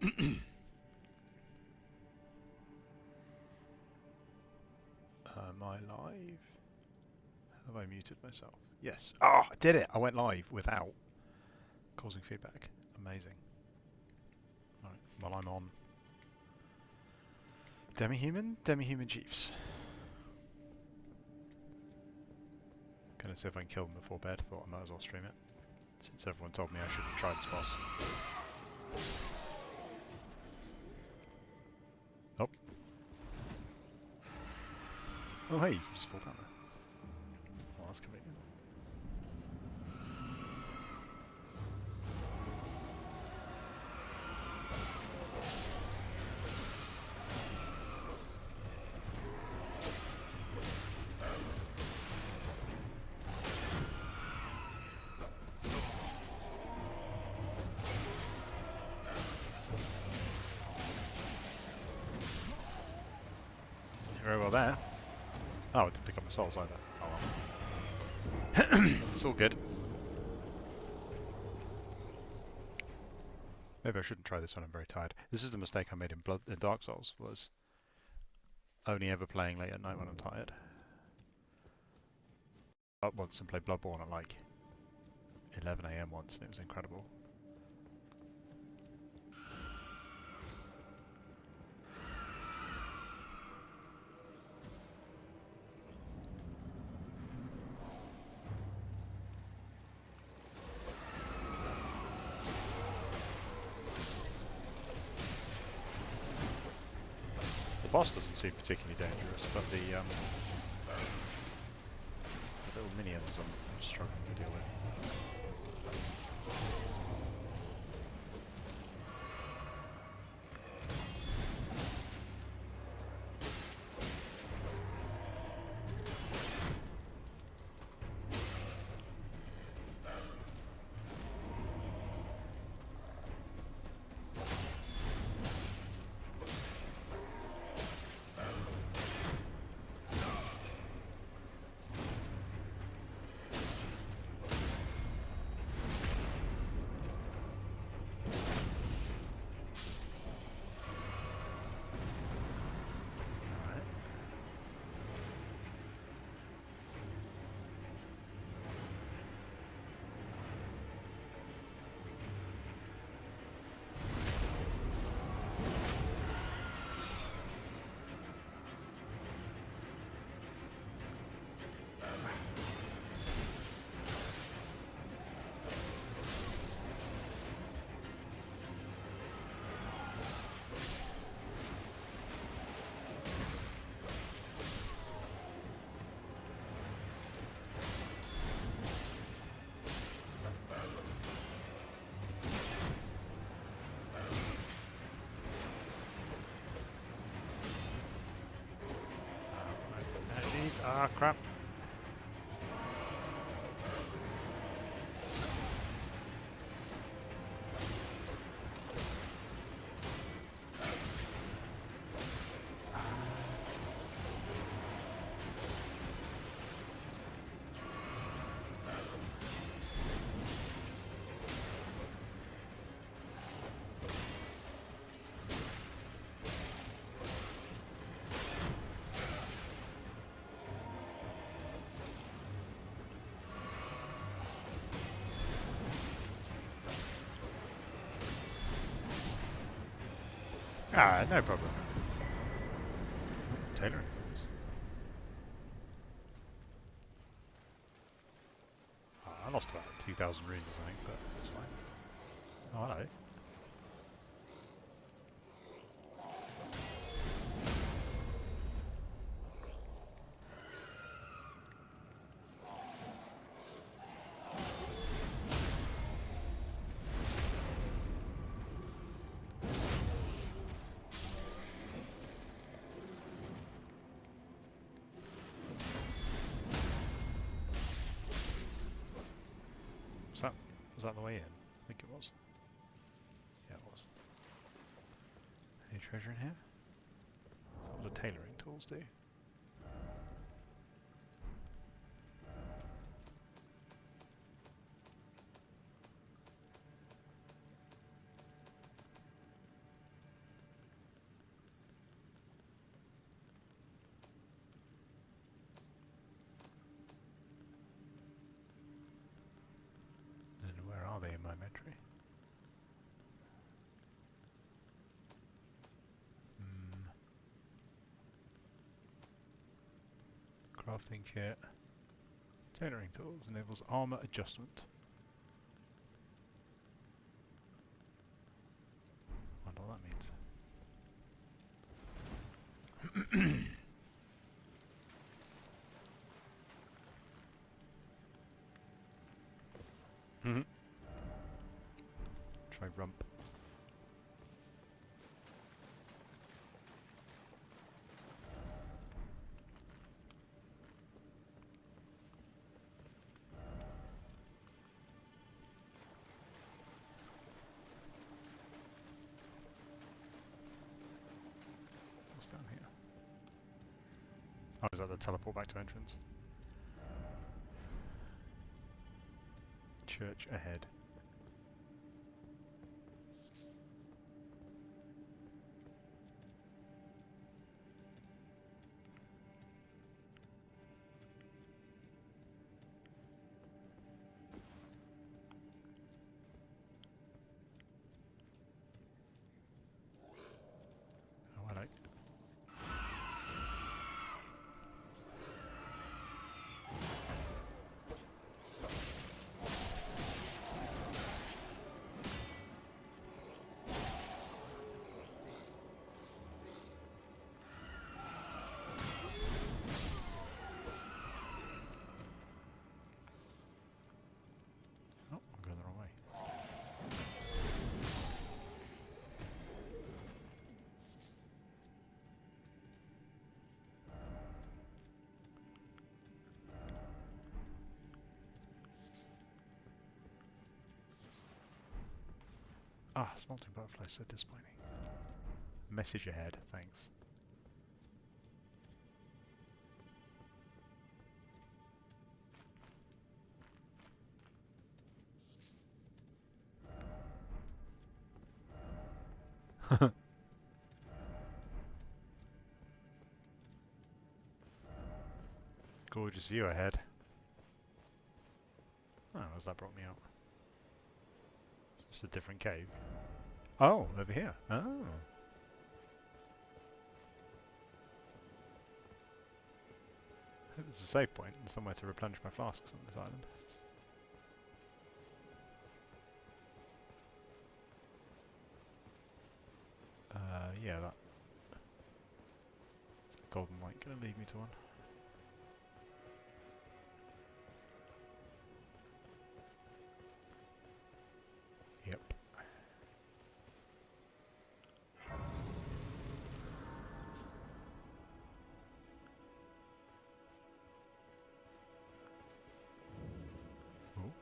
Am I live? Have I muted myself? Yes. Oh, I did it! I went live without causing feedback. Amazing. Alright, well I'm on Demi-Human Chiefs. Gonna see if I can kill them before bed. Thought I might as well stream it, since everyone told me I shouldn't try this boss. Oh. Oh hey, you just fall down there. Well, that's convenient. Very well there. Oh, I didn't pick up my souls either. Oh well. It's all good. Maybe I shouldn't try this when I'm very tired. This is the mistake I made in Dark Souls, was only ever playing late at night when I'm tired. I once and played Bloodborne at like 11 AM once, and it was incredible. The boss doesn't seem particularly dangerous, but the little minions I'm struggling to deal with. Ah, crap. Ah, no problem. Tailoring tools. I lost about 2,000 runes or something, but that's fine. Oh, hello. Was that the way in? I think it was. Yeah, it was. Any treasure in here? So what do tailoring tools do? they in my inventory? Crafting kit. Tailoring tools enables armor adjustment. I wonder what that means. Try rump. What's down here? Oh, is that the teleport back to entrance? Church ahead. Oh, hello. Oh, I'm going the wrong way. Ah, smelting butterfly, so disappointing. Message ahead, thanks. Gorgeous view ahead. Oh, as that brought me out. It's just a different cave. Oh, over here. Oh. I think there's a save point and somewhere to replenish my flasks on this island. Yeah, that. Is that golden light going to lead me to one? Yep. Oh.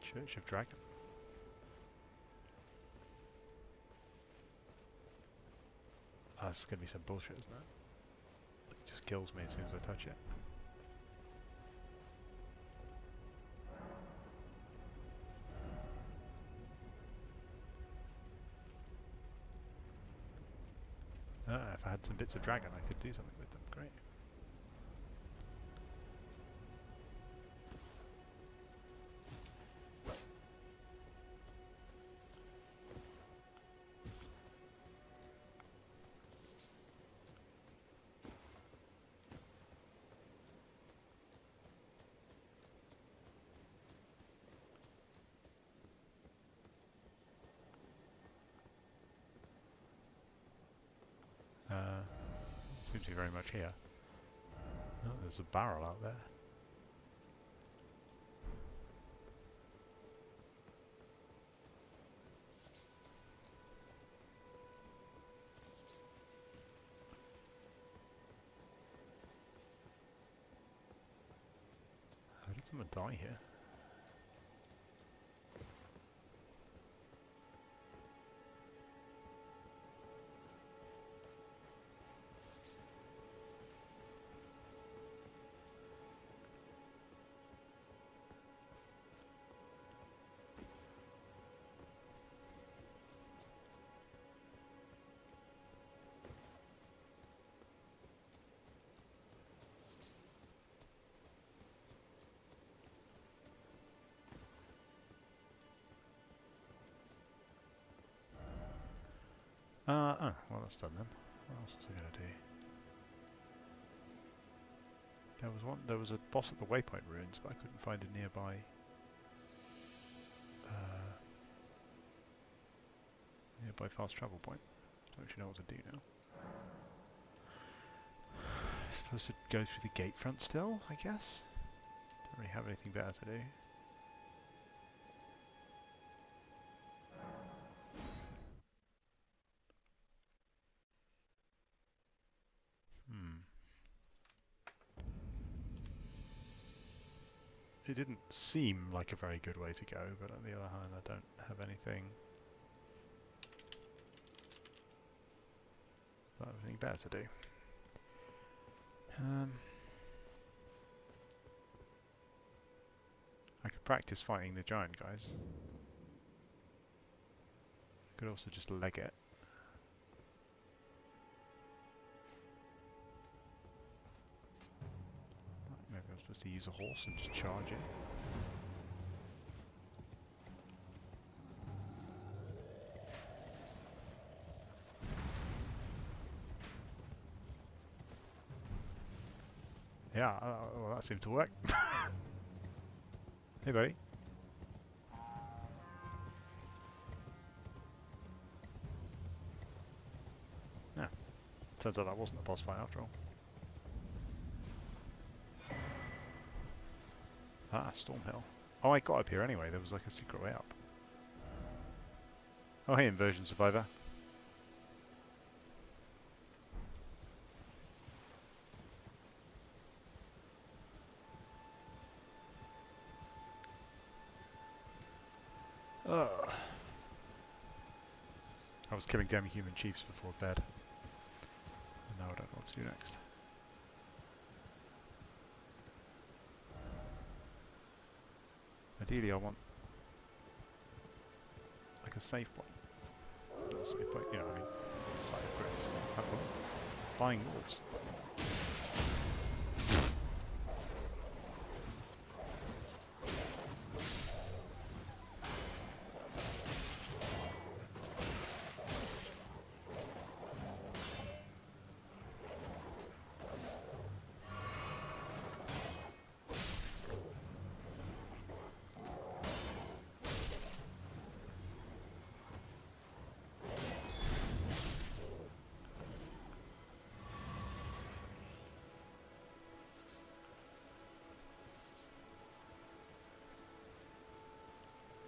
Church of Dragon. Oh, this is going to be some bullshit, isn't it? It just kills me as soon as I touch it. If I had some bits of dragon, I could do something with them. Great. Seems to be very much here. Oh, there's a barrel out there. How did someone die here? Oh, well that's done then. What else was I going to do? There was a boss at the Waypoint Ruins, but I couldn't find a nearby fast travel point. Don't actually know what to do now. Supposed to go through the gate front still, I guess? Don't really have anything better to do. It didn't seem like a very good way to go, but on the other hand I don't have anything better to do. I could practice fighting the giant guys. I could also just leg it. Maybe I'm supposed to use a horse and just charge in. Yeah, well that seemed to work. Hey buddy. Yeah, turns out that wasn't a boss fight after all. Ah, Stormhill. Oh, I got up here anyway, there was like a secret way up. Oh hey, Inversion Survivor. Ugh. I was killing demi-human chiefs before bed. And now I don't know what to do next. Ideally I want like a save point. Not a save point, you know what I mean. Side of grace. Have fun. Flying wolves.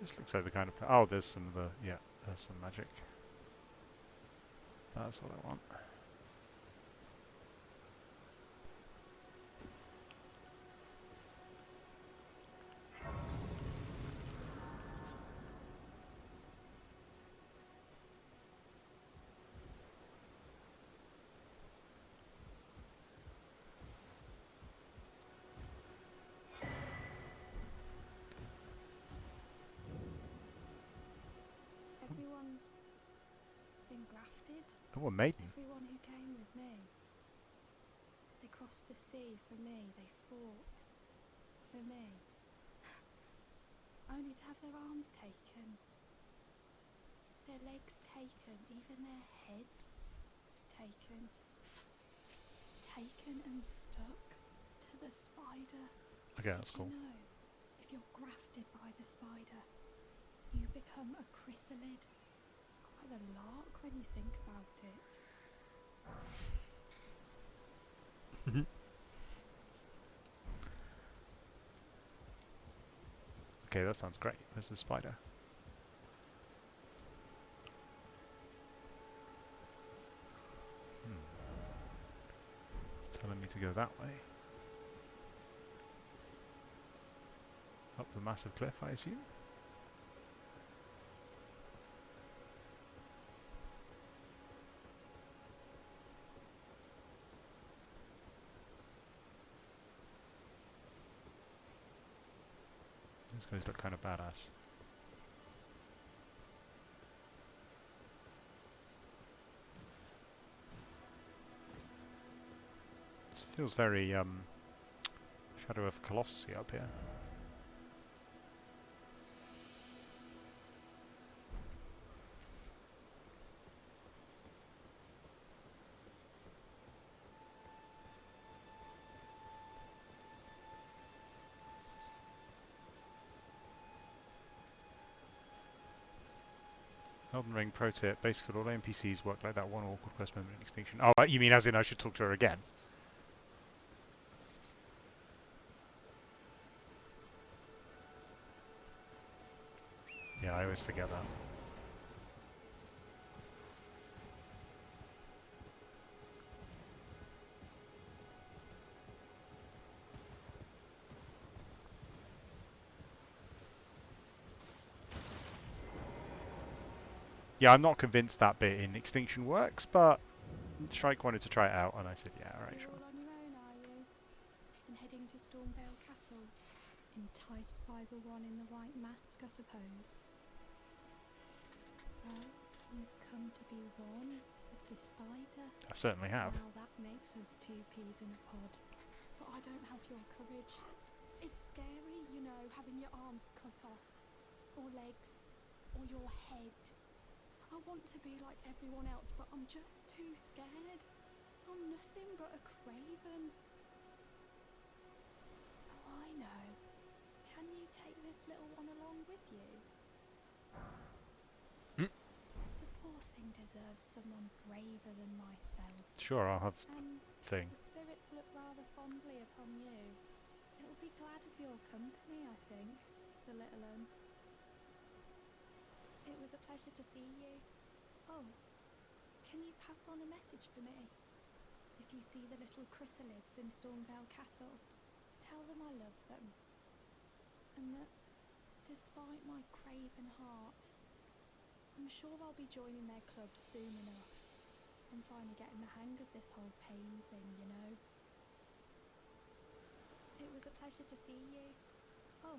This looks like the kind of... Oh, there's some of the... Yeah, there's some magic. That's what I want. Everyone's been grafted. Oh, a maiden. Everyone who came with me. They crossed the sea for me. They fought for me. Only to have their arms taken. Their legs taken. Even their heads taken. Taken and stuck to the spider. Okay, that's cool. Did you know, if you're grafted by the spider, you become a chrysalid. It's quite a lark when you think about it. Okay, that sounds great. Where's the spider? It's telling me to go that way. Up the massive cliff, I assume? These guys look kind of badass. This feels very Shadow of the Colossus up here. Elden Ring pro tip. Basically, all NPCs work like that one awkward quest moment in Extinction. Oh, you mean as in I should talk to her again? Yeah, I always forget that. Yeah, I'm not convinced that bit in Extinction works, but Shrike wanted to try it out, and I said, yeah, alright, You're sure. all on your own, are you? And heading to Stormvale Castle? Enticed by the one in the white mask, I suppose. Well, you've come to be one with the spider. I certainly have. Now that makes us two peas in a pod. But I don't have your courage. It's scary, you know, having your arms cut off, or legs, or your head. I want to be like everyone else, but I'm just too scared. I'm nothing but a craven. Oh, I know. Can you take this little one along with you? The poor thing deserves someone braver than myself. Sure, I'll have And thing. the spirits look rather fondly upon you. It'll be glad of your company, I think, the little un. It was a pleasure to see you. Oh, can you pass on a message for me? If you see the little chrysalids in Stormvale Castle, tell them I love them. And that, despite my craven heart, I'm sure I'll be joining their club soon enough. I'm finally getting the hang of this whole pain thing, you know. It was a pleasure to see you. Oh,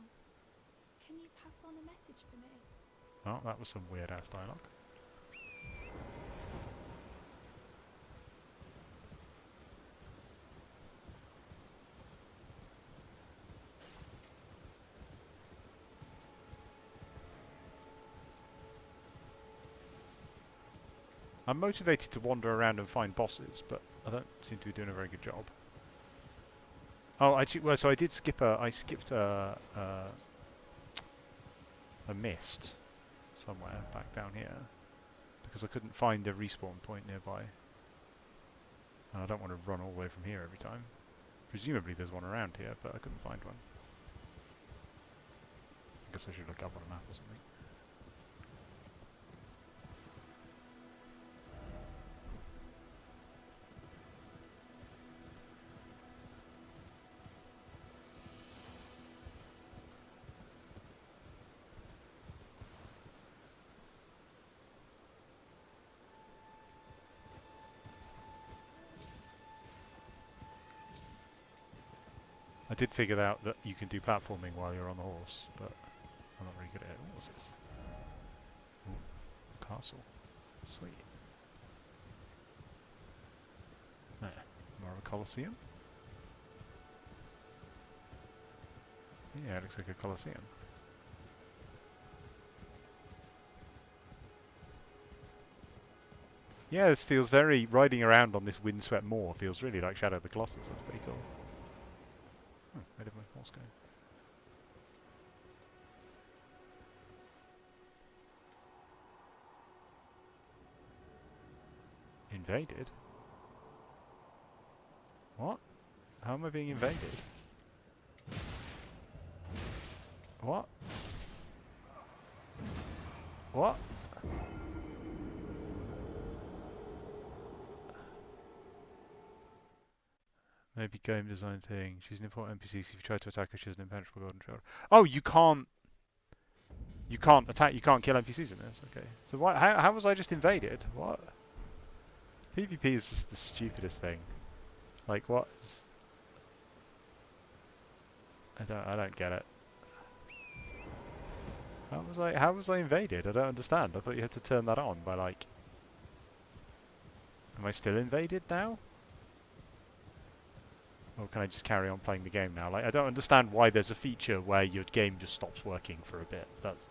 can you pass on a message for me? Oh, that was some weird-ass dialogue. I'm motivated to wander around and find bosses, but I don't seem to be doing a very good job. Oh, actually, well, so I did skip I skipped a mist somewhere back down here because I couldn't find a respawn point nearby, and I don't want to run all the way from here every time. Presumably there's one around here, but I couldn't find one. I guess I should look up on a map or something. I did figure out that you can do platforming while you're on the horse, but I'm not very good at it. What was this? Ooh, castle. Sweet. There. More of a Colosseum? Yeah, it looks like a Colosseum. Yeah, this feels very... Riding around on this windswept moor feels really like Shadow of the Colossus. That's pretty cool. Oh, where did my horse go? Invaded? What? How am I being invaded? What? What? Maybe game design thing. She's an important NPC. If you try to attack her, she has an impenetrable golden shield. Oh, you can't... You can't attack... You can't kill NPCs in this. Okay. So why... How was I just invaded? What? PvP is just the stupidest thing. Like, what? I don't get it. How was I invaded? I don't understand. I thought you had to turn that on by like... Am I still invaded now? Or can I just carry on playing the game now? Like, I don't understand why there's a feature where your game just stops working for a bit. That's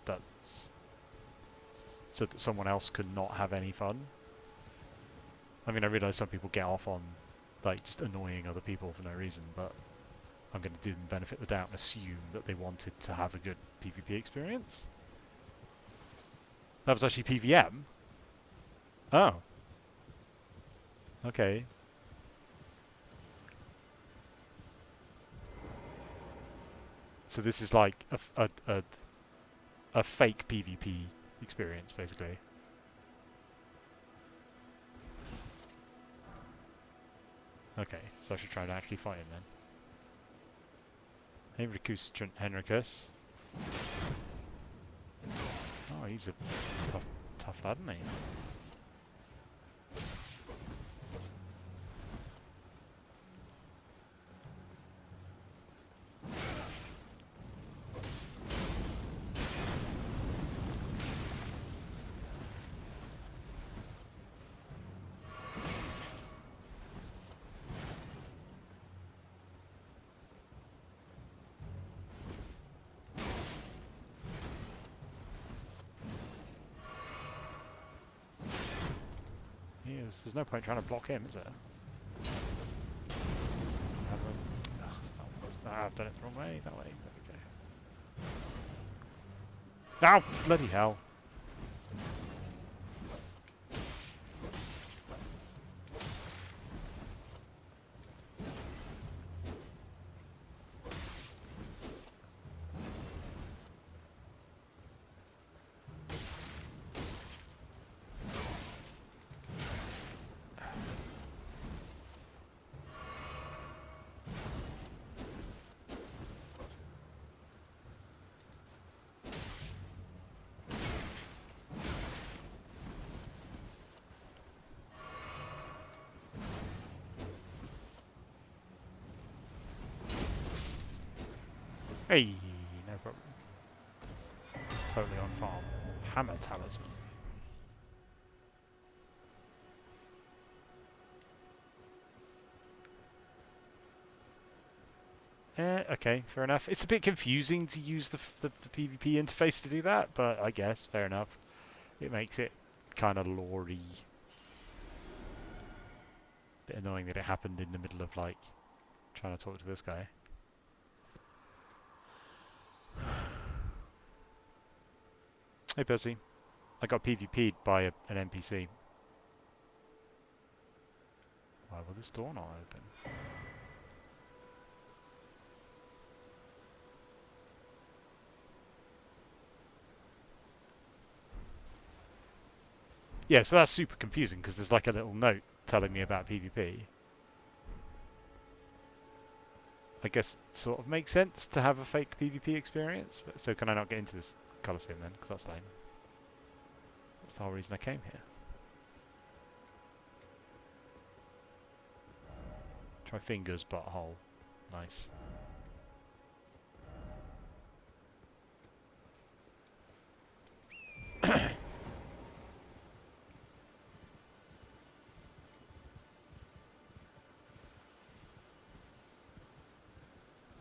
so that someone else could not have any fun. I mean, I realise some people get off on like just annoying other people for no reason, but I'm going to do them benefit of the doubt and assume that they wanted to have a good PvP experience. That was actually PVM? Oh, okay. So this is like a fake PvP experience, basically. Okay, so I should try to actually fight him then. Henricus. Oh, he's a tough lad, isn't he? There's no point trying to block him, is there? I've done it the wrong way. That way. There we go. Ow! Bloody hell. Hey, no problem. Totally on farm. Hammer talisman. Okay, fair enough. It's a bit confusing to use the PvP interface to do that, but I guess, fair enough. It makes it kind of lore-y. Bit annoying that it happened in the middle of, like, trying to talk to this guy. Hey, Percy. I got PvP'd by an NPC. Why will this door not open? Yeah, so that's super confusing because there's like a little note telling me about PvP. I guess it sort of makes sense to have a fake PvP experience, but so can I not get into this Coliseum then? Because that's lame. That's the whole reason I came here. Try fingers, butthole. Nice.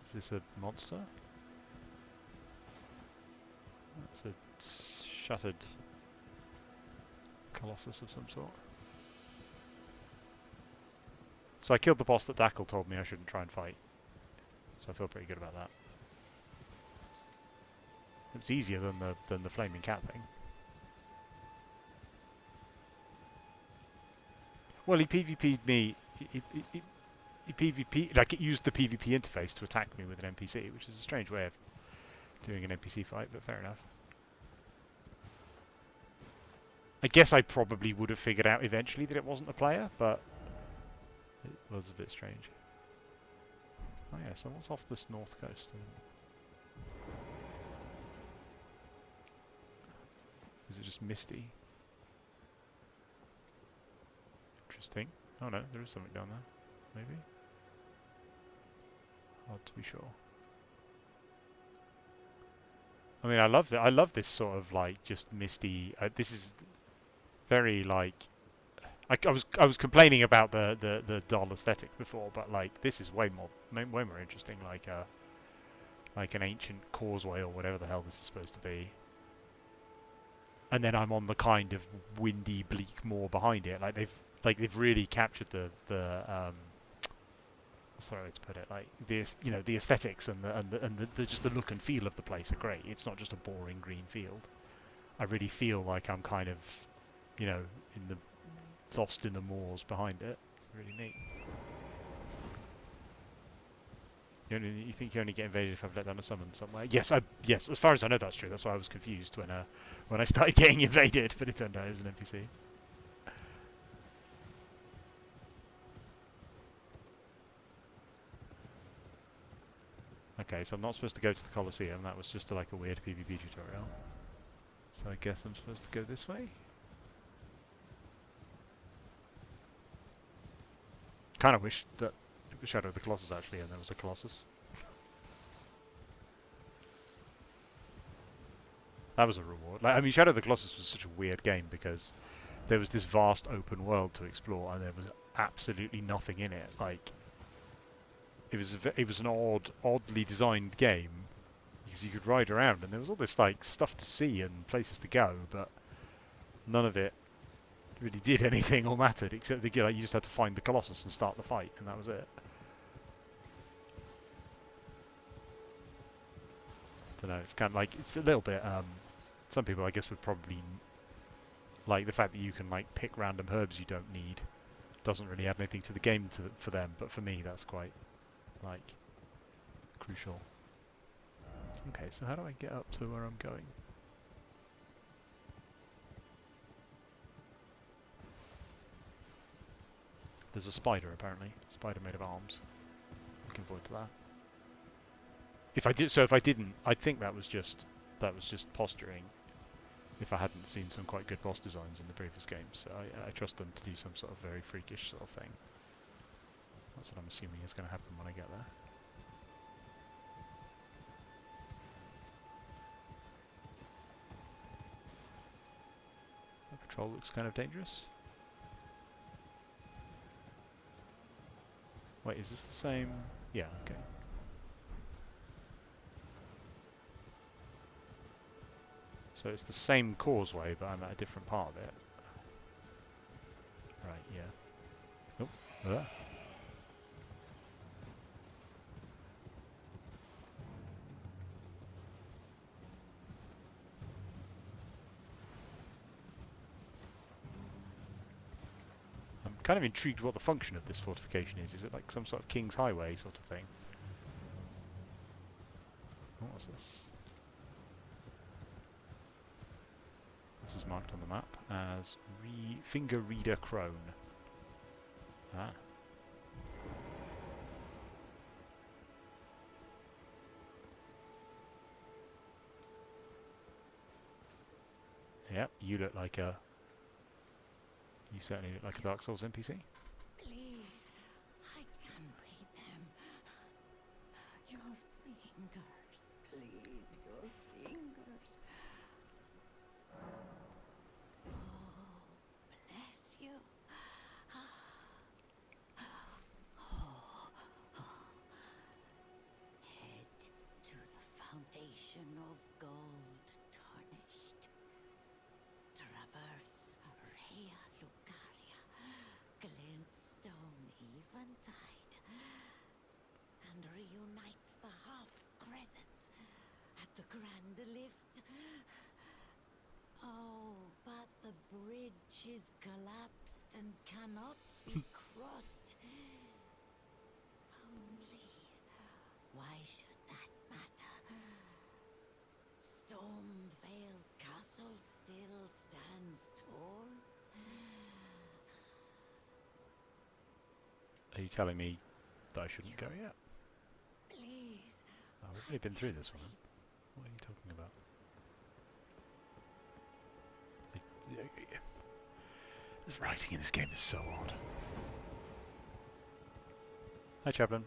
Is this a monster? That's a shattered colossus of some sort. So I killed the boss that Dackle told me I shouldn't try and fight. So I feel pretty good about that. It's easier than the flaming cat thing. Well, he PvP'd me. He PvP, like it used the PvP interface to attack me with an NPC, which is a strange way of doing an NPC fight, but fair enough. I guess I probably would have figured out eventually that it wasn't a player, but it was a bit strange. Oh yeah, so what's off this north coast? Is it just misty? Interesting. Oh no, there is something down there. Maybe? Hard to be sure. I mean, I love this sort of like just misty. This is very like. I was complaining about the dull aesthetic before, but like this is way more interesting. Like an ancient causeway or whatever the hell this is supposed to be. And then I'm on the kind of windy, bleak moor behind it. Like they've really captured the what's the right way to put it? Like the aesthetics and the just the look and feel of the place are great. It's not just a boring green field. I really feel like I'm kind of, you know, in the lost in the moors behind it. It's really neat. You think you only get invaded if I've let down a summon somewhere? Yes, yes. As far as I know, that's true. That's why I was confused when I started getting invaded, but it turned out it was an NPC. Okay, so I'm not supposed to go to the Colosseum. That was just like a weird PvP tutorial. So I guess I'm supposed to go this way. Kind of wish that it was Shadow of the Colossus actually, and there was a Colossus. That was a reward. Like, I mean, Shadow of the Colossus was such a weird game because there was this vast open world to explore, and there was absolutely nothing in it. Like, it was an oddly designed game because you could ride around, and there was all this like stuff to see and places to go, but none of it really did anything or mattered except that you just had to find the Colossus and start the fight, and that was it. Don't know. It's kind of like it's a little bit. Some people, I guess, would probably like the fact that you can like pick random herbs you don't need. Doesn't really add anything to the game for them, but for me, that's quite like crucial. Okay, so how do I get up to where I'm going? There's a spider apparently. A spider made of arms. Looking forward to that. If I didn't, I'd think that was just posturing. If I hadn't seen some quite good boss designs in the previous games, so I trust them to do some sort of very freakish sort of thing. That's what I'm assuming is going to happen when I get there. The patrol looks kind of dangerous. Wait, is this the same? Yeah, okay. So it's the same causeway, but I'm at a different part of it. Right, yeah. Oh, I'm kind of intrigued what the function of this fortification is. Is it like some sort of King's Highway sort of thing? What was this? This is marked on the map as Finger Reader Crone. Ah. Yep, you look like a... You certainly look like a Dark Souls NPC. Please, I can read them. Your fingers, please, your fingers. Oh, bless you. Head to the foundation of gold tarnished. Traverse Rea Lucaria, glintstone eventide, and reunite the half crescents at the grand lift. Oh, but the bridge is collapsed and cannot be crossed. Only, why should that matter? Stormvale Castle still stands tall. Are you telling me that I shouldn't go yet? Please. Oh, we've already been through this one. What are you talking about? This writing in this game is so odd. Hi, Chaplin.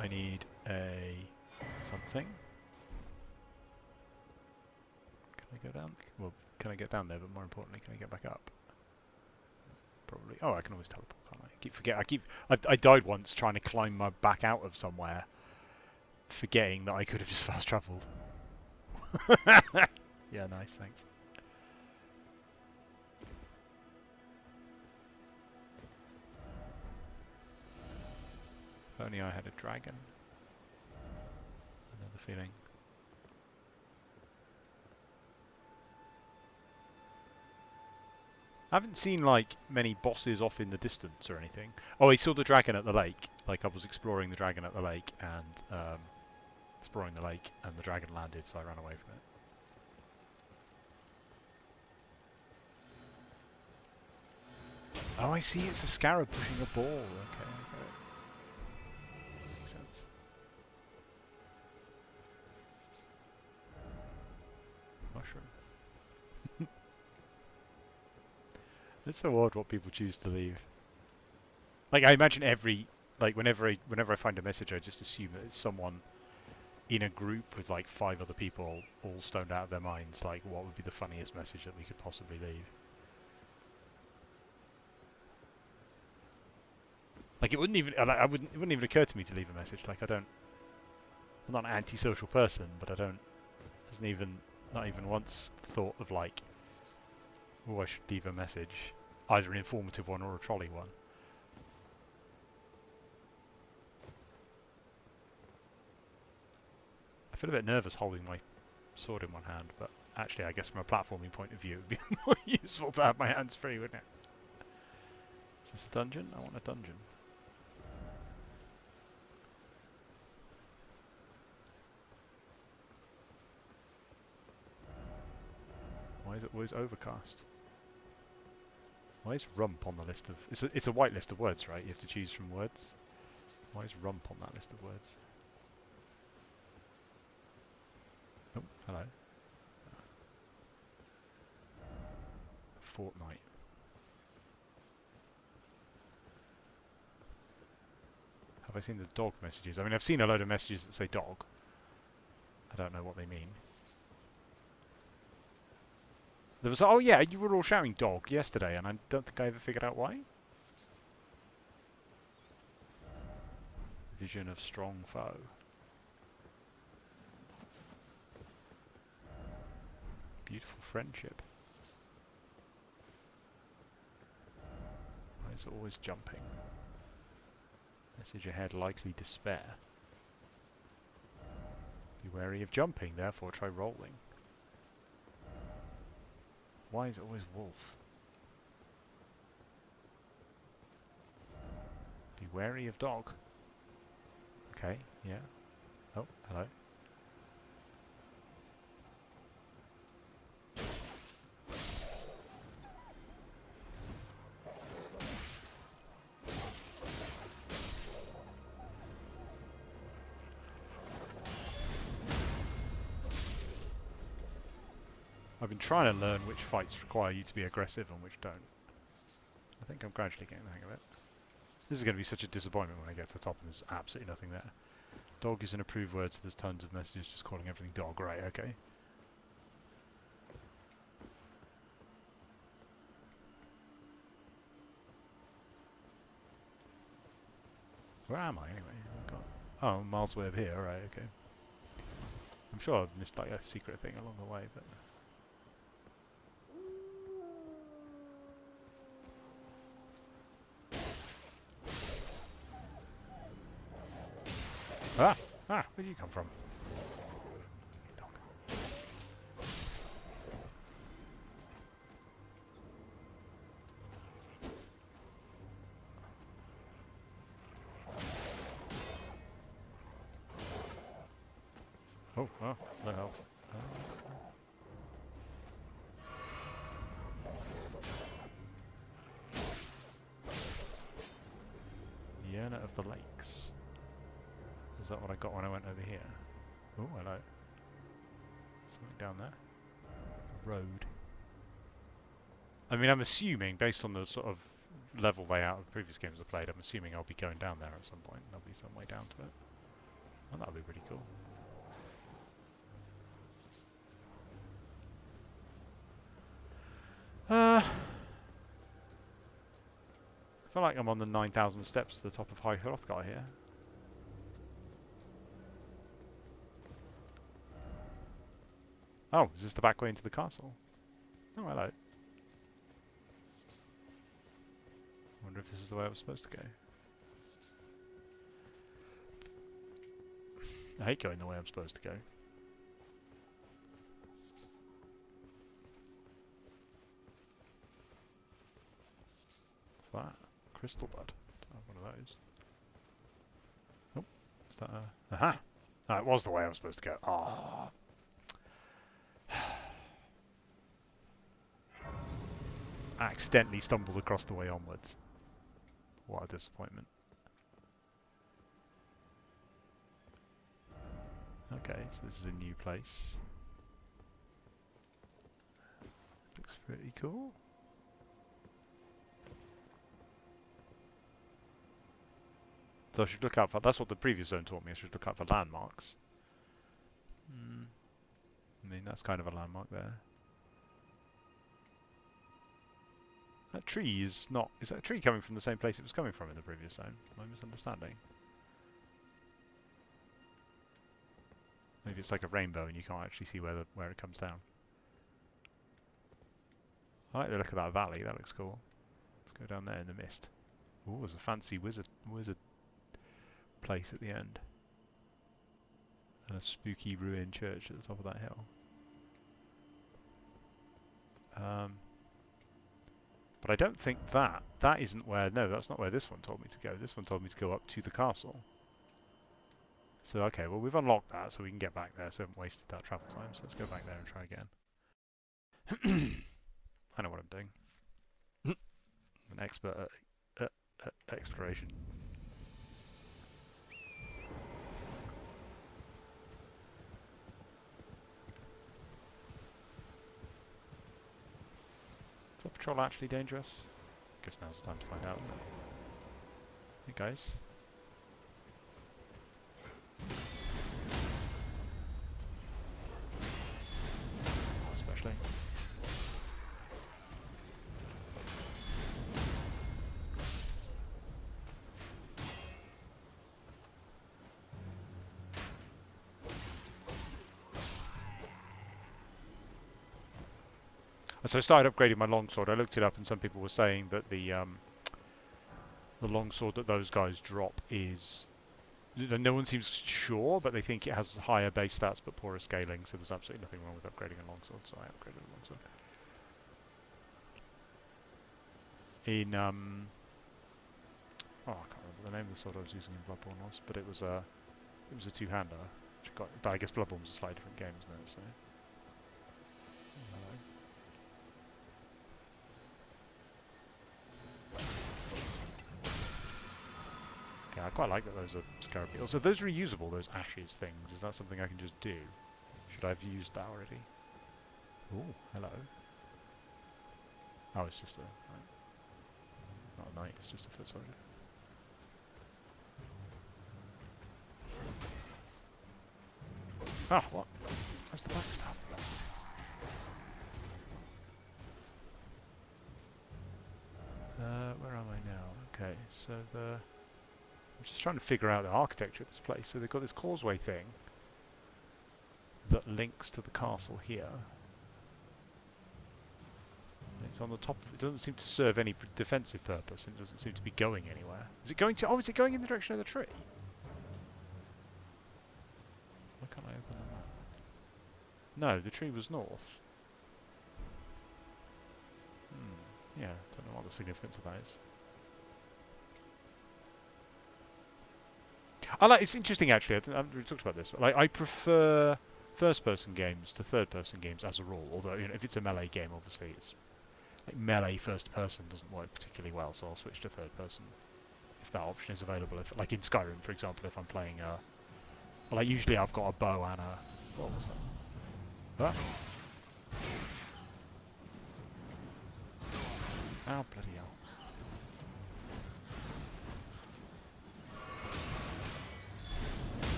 I need a something. Can I go down? Well, can I get down there? But more importantly, can I get back up? Probably. Oh, I can always teleport, can't I? I died once trying to climb my back out of somewhere, forgetting that I could have just fast travelled. Yeah, nice, thanks. If only I had a dragon. feeling. I haven't seen like many bosses off in the distance or anything. Oh, I saw the dragon at the lake. Like I was exploring the dragon at the lake and exploring the lake, and the dragon landed, so I ran away from it. Oh, I see. It's a scarab pushing a ball. Okay, I get it. Makes sense. Mushroom. It's so odd what people choose to leave. Like I imagine whenever I find a message, I just assume that it's someone in a group with like 5 other people, all stoned out of their minds. Like, what would be the funniest message that we could possibly leave? Like, it wouldn't even it wouldn't even occur to me to leave a message. Like, I'm not an antisocial person, but not even once thought of like, oh, I should leave a message, either an informative one or a trolley one. I feel a bit nervous holding my sword in one hand, but actually I guess from a platforming point of view it would be more useful to have my hands free, wouldn't it? Is this a dungeon? I want a dungeon. Why is it always overcast? Why is rump on the list of... It's a white list of words, right? You have to choose from words. Why is rump on that list of words? Oh, hello. Fortnite. Have I seen the dog messages? I mean, I've seen a load of messages that say dog. I don't know what they mean. There was... Oh yeah, you were all shouting dog yesterday, and I don't think I ever figured out why. Vision of strong foe. Beautiful friendship. Why is it always jumping? Message ahead, likely despair. Be wary of jumping, therefore try rolling. Why is it always wolf? Be wary of dog. Okay, yeah. Oh, hello. I've been trying to learn which fights require you to be aggressive and which don't. I think I'm gradually getting the hang of it. This is going to be such a disappointment when I get to the top and there's absolutely nothing there. Dog is an approved word, so there's tons of messages just calling everything dog. Right, okay. Where am I anyway? Oh, I'm miles away over here. Alright, okay. I'm sure I've missed like a secret thing along the way, but... Ah! Ah! Where did you come from? Dog. Oh, oh, no help. Yearner of the Lakes. Is that what I got when I went over here? Oh, hello. Something down there. A road. I mean, I'm assuming, based on the sort of level layout of previous games I've played, I'm assuming I'll be going down there at some point. There'll be some way down to it. Well, that'll be pretty cool. I feel like I'm on the 9,000 steps to the top of High Hrothgar here. Oh, is this the back way into the castle? Oh, hello. Wonder if this is the way I was supposed to go. I hate going the way I'm supposed to go. What's that? Crystal bud. Don't have one of those. Oh, is that a... Aha! Oh, it was the way I was supposed to go. Ah. Accidentally stumbled across the way onwards. What a disappointment. Okay, so this is a new place. Looks pretty cool. So I should look out for... That's what the previous zone taught me. I should look out for landmarks. I mean, that's kind of a landmark there. That tree is not... Is that tree coming from the same place it was coming from in the previous zone? Am I misunderstanding? Maybe it's like a rainbow and you can't actually see where it comes down. I like the look of that valley. That looks cool. Let's go down there in the mist. Ooh, there's a fancy wizard place at the end. And a spooky ruined church at the top of that hill. But I don't think that isn't where... No, that's not where this one told me to go. This one told me to go up to the castle. So, okay, well we've unlocked that so we can get back there so we haven't wasted that travel time. So let's go back there and try again. I know what I'm doing. I'm an expert at exploration. Is that patrol actually dangerous? Guess now's the time to find out. Hey guys. Especially. So I started upgrading my longsword. I looked it up and some people were saying that the longsword that those guys drop is... No one seems sure, but they think it has higher base stats but poorer scaling, so there's absolutely nothing wrong with upgrading a longsword, so I upgraded a longsword. In, oh, I can't remember the name of the sword I was using in Bloodborne was, but it was a two-hander, but I guess Bloodborne was a slightly different game, isn't it, so... Hello. Yeah, I quite like that those are scarab beetles. So those are reusable, those ashes things. Is that something I can just do? Should I have used that already? Ooh, hello. Oh, it's just a... Right. Not a knight, it's just a foot soldier. Ah, what? Where's the black stuff? Where am I now? Okay, so the... I'm just trying to figure out the architecture of this place. So they've got this causeway thing that links to the castle here. It's on the top of it. It doesn't seem to serve any defensive purpose. It doesn't seem to be going anywhere. Is it going to... Oh, is it going in the direction of the tree? Why can't I open the map? No, the tree was north. Yeah, don't know what the significance of that is. It's interesting actually. I haven't really talked about this, but like I prefer first-person games to third-person games as a rule. Although if it's a melee game, obviously it's like melee first-person doesn't work particularly well, so I'll switch to third-person if that option is available. If like in Skyrim, for example, if I'm playing like usually I've got a bow and a... What was that? Oh bloody hell!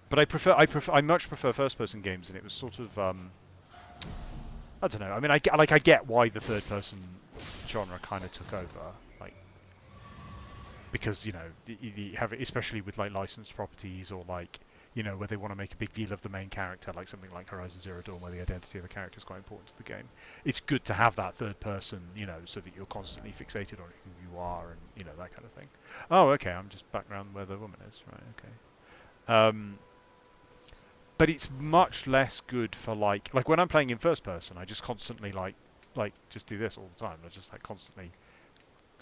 But I much prefer first-person games, and it was sort of I don't know. I mean, I get why the third-person genre kind of took over, like because you know you have it, especially with like licensed properties or like you know, where they want to make a big deal of the main character, like something like Horizon Zero Dawn, where the identity of the character is quite important to the game. It's good to have that third person, you know, so that you're constantly fixated on who you are and, you know, that kind of thing. Oh, okay, I'm just back around where the woman is. Right, okay. But it's much less good for like when I'm playing in first person, I just constantly like just do this all the time. I just like constantly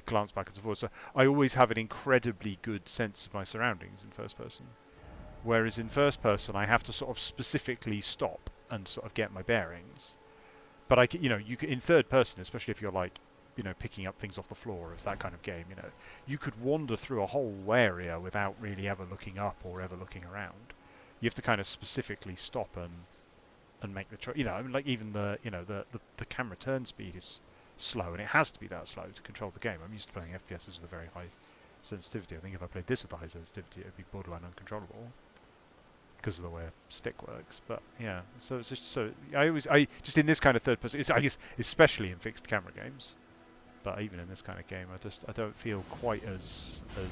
glance backwards and forwards. So I always have an incredibly good sense of my surroundings in first person. Whereas in first person, I have to sort of specifically stop and sort of get my bearings. But I can, you know, you can, in third person, especially if you're like, you know, picking up things off the floor, it's that kind of game. You know, you could wander through a whole area without really ever looking up or ever looking around. You have to kind of specifically stop and make the choice. You know, I mean, like even the you know the camera turn speed is slow, and it has to be that slow to control the game. I'm used to playing FPSs with a very high sensitivity. I think if I played this with a high sensitivity, it would be borderline uncontrollable because of the way a stick works. But yeah, so it's just so I just in this kind of third person, I guess especially in fixed camera games, but even in this kind of game, I don't feel quite as oh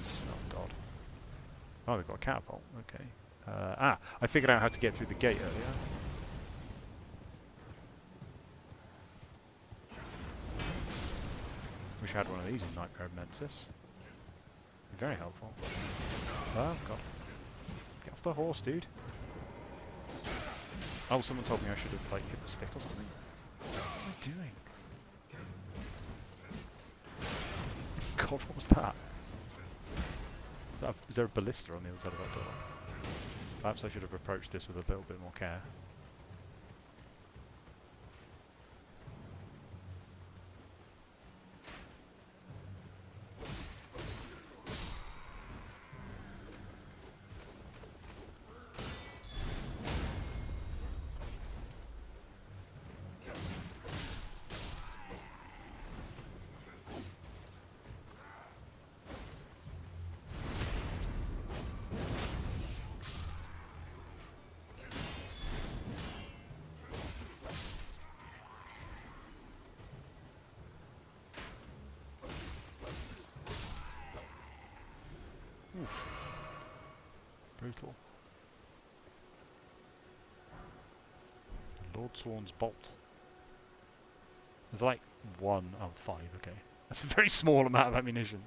god. Oh, they've got a catapult. Okay. I figured out how to get through the gate earlier. Wish I had one of these in Nightmare of Mensis. Very helpful. Oh god. Get off the horse, dude. Oh, someone told me I should have like hit the stick or something. What am I doing? God, what was that? Is there a ballista on the other side of that door? Perhaps I should have approached this with a little bit more care. Oof. Brutal. Lord Sworn's Bolt. There's like 1 of 5, okay. That's a very small amount of ammunition.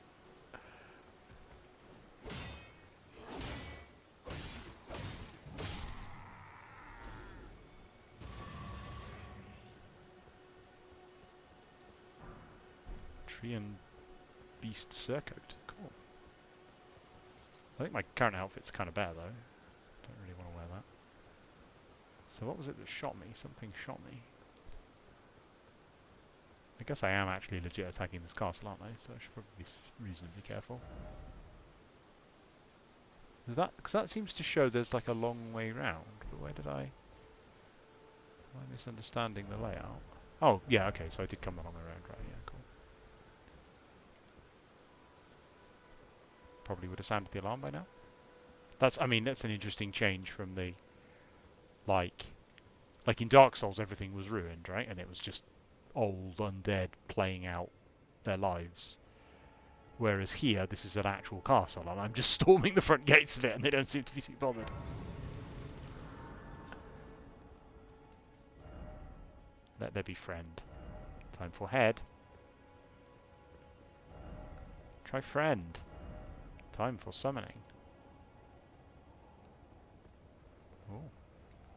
Tree and Beast Surcoat. Cool. I think my current outfit's kind of bare though. Don't really want to wear that. So what was it that shot me? Something shot me. I guess I am actually legit attacking this castle, aren't I? So I should probably be reasonably careful. Because that seems to show there's like a long way round. But where did I... Am I misunderstanding the layout? Oh, yeah, okay, so I did come the long way around, right, yeah, cool. Probably would have sounded the alarm by now. I mean, that's an interesting change from the, like in Dark Souls everything was ruined, right? And it was just old undead playing out their lives. Whereas here, this is an actual castle, and I'm just storming the front gates of it, and they don't seem to be too bothered. Let there be friend. Time for head. Try friend. Time for summoning. Oh,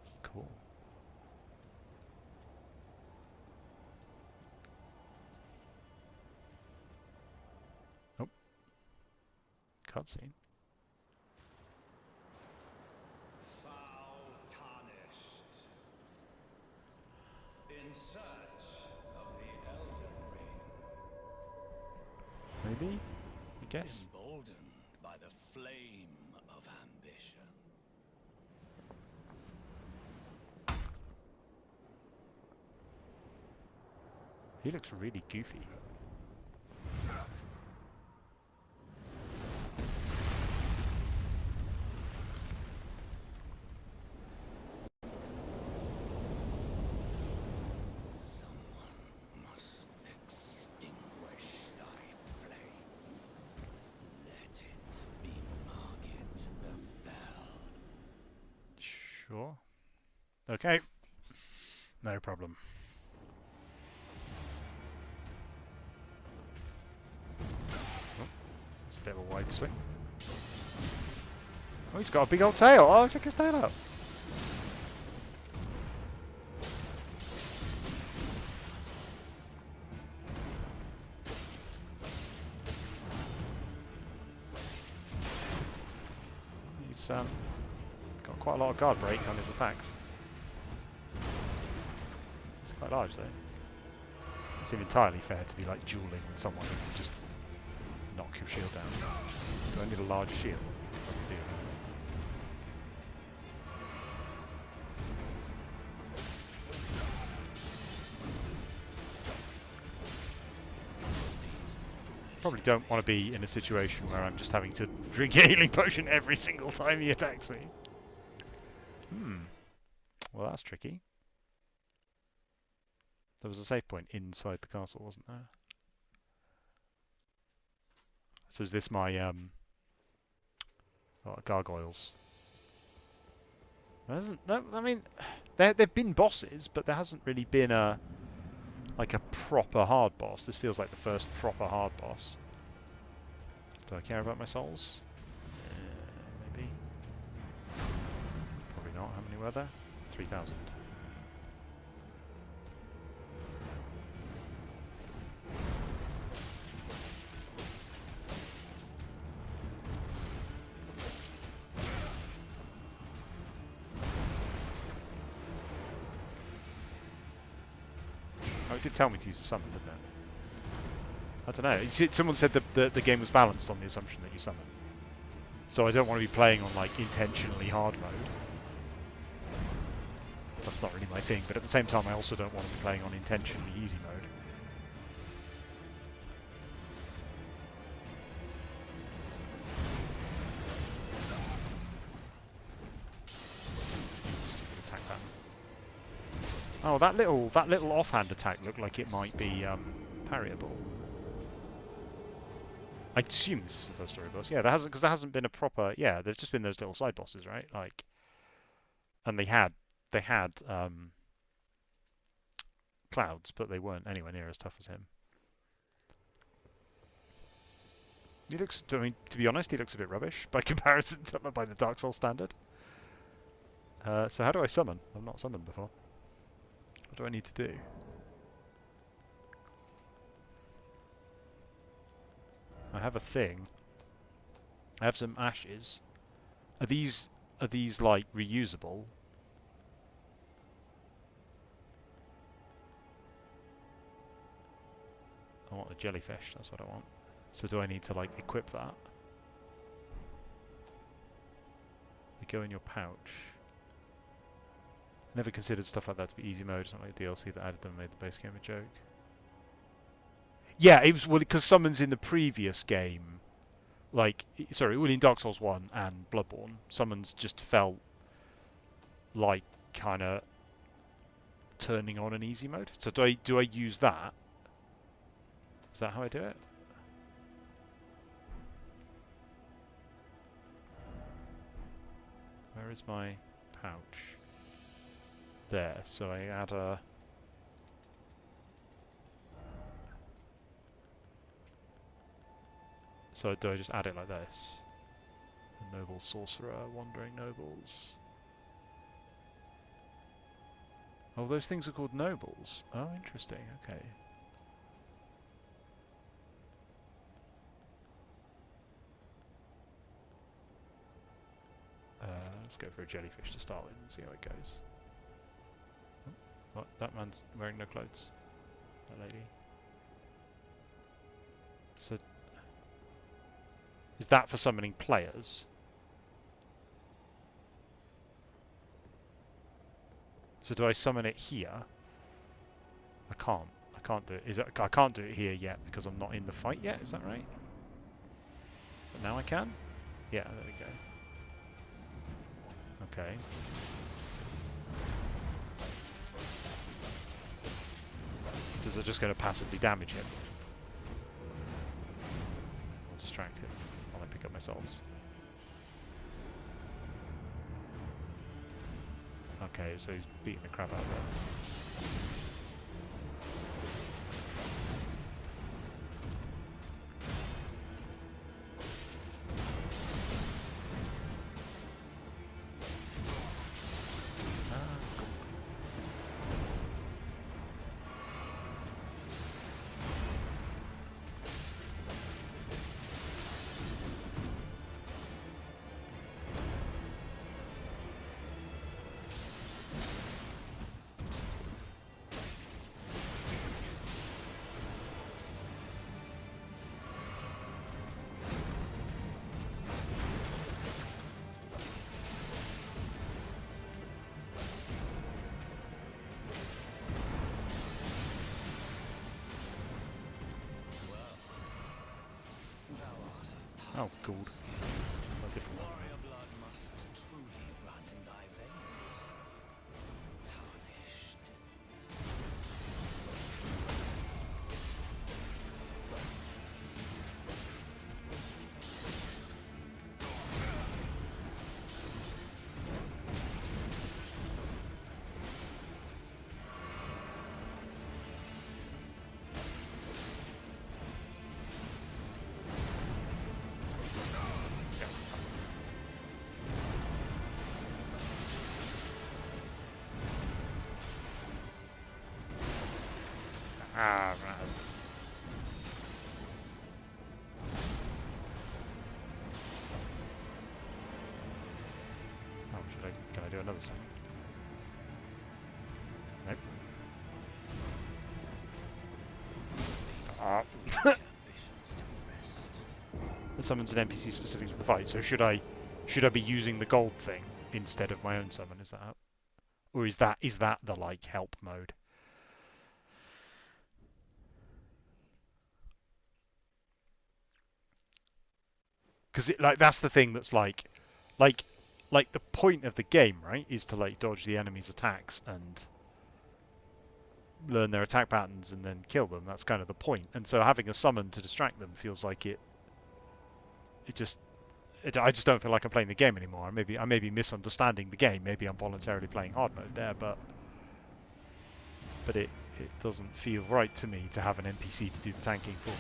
that's cool. Oh, cutscene. Foul tarnished. In search of the Elden Ring. Maybe? I guess? Emboldened by the flame of ambition. He looks really goofy. Someone must extinguish thy flame. Let it be Margit the Fell. Okay. No problem. Oh, that's a bit of a wide swing. Oh, he's got a big old tail. Oh, check his tail out. He's got quite a lot of guard break on his attacks. It's quite large though. Doesn't seem entirely fair to be like dueling with someone who can just knock your shield down. Do I need a large shield? I do. Probably don't want to be in a situation where I'm just having to drink a healing potion every single time he attacks me. Well, that's tricky. There was a save point inside the castle, wasn't there? So is this my gargoyles? There hasn't. No, I mean, there've been bosses, but there hasn't really been a proper hard boss. This feels like the first proper hard boss. Do I care about my souls? Maybe. Probably not. How many were there? 3,000. Oh, it did tell me to use a summon, didn't it? I don't know. Someone said the game was balanced on the assumption that you summon. So I don't want to be playing on like intentionally hard mode. That's not really my thing, but at the same time I also don't want to be playing on intentionally easy mode. Stupid attack pattern. Oh, that little offhand attack looked like it might be parryable. I assume this is the first story boss. Yeah, there hasn't been a proper. Yeah, there's just been those little side bosses, right? Like, and they had clouds, but they weren't anywhere near as tough as him. He looks. I mean, to be honest, he looks a bit rubbish by comparison to by the Dark Souls standard. So how do I summon? I've not summoned before. What do I need to do? I have a thing. I have some ashes. Are these like reusable? I want a jellyfish, that's what I want. So do I need to like equip that? They go in your pouch. Never considered stuff like that to be easy mode. It's not like DLC that added them and made the base game a joke. Yeah, it was because summons in the previous game, like in Dark Souls 1 and Bloodborne, summons just felt like kind of turning on an easy mode. So do I use that? Is that how I do it? Where is my pouch? There. So I add a. So do I just add it like this? A noble sorcerer, wandering nobles. Oh, those things are called nobles. Oh, interesting. Okay. Let's go for a jellyfish to start with and see how it goes. Oh, what? That man's wearing no clothes. That lady. So, is that for summoning players? So do I summon it here? I can't. I can't do it. I can't do it here yet because I'm not in the fight yet. Is that right? But now I can? Yeah, there we go. Okay. So is it just going to passively damage him? Or distract him while I pick up my souls? Okay, so he's beating the crap out of it. Oh, gold. A different one. Warrior blood must truly run in thy veins. Tarnished. Ah, right. Oh, should I? Can I do another summon? Nope. Foolish ambitions to rest. The summons an NPC specific to the fight. So should I be using the gold thing instead of my own summon? Is that, or is that the like help mode? Because like that's the thing that's like like the point of the game, right, is to like dodge the enemy's attacks and learn their attack patterns and then kill them. That's kind of the point. And so having a summon to distract them feels like I just don't feel like I'm playing the game anymore. I may be misunderstanding the game. Maybe I'm voluntarily playing hard mode there, but it doesn't feel right to me to have an NPC to do the tanking for me.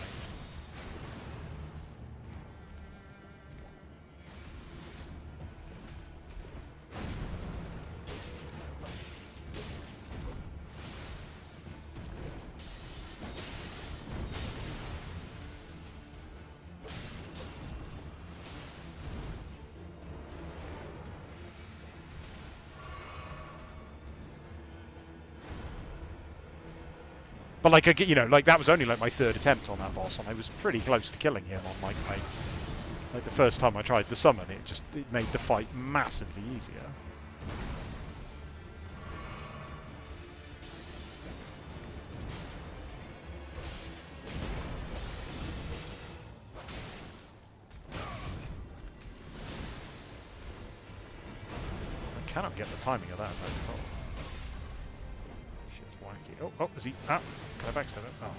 But like like that was only like my third attempt on that boss, and I was pretty close to killing him on like the first time I tried the summon. It made the fight massively easier. I cannot get the timing of that at all. Shit's wacky. Oh, is he? Ah, can I backstab him? Oh,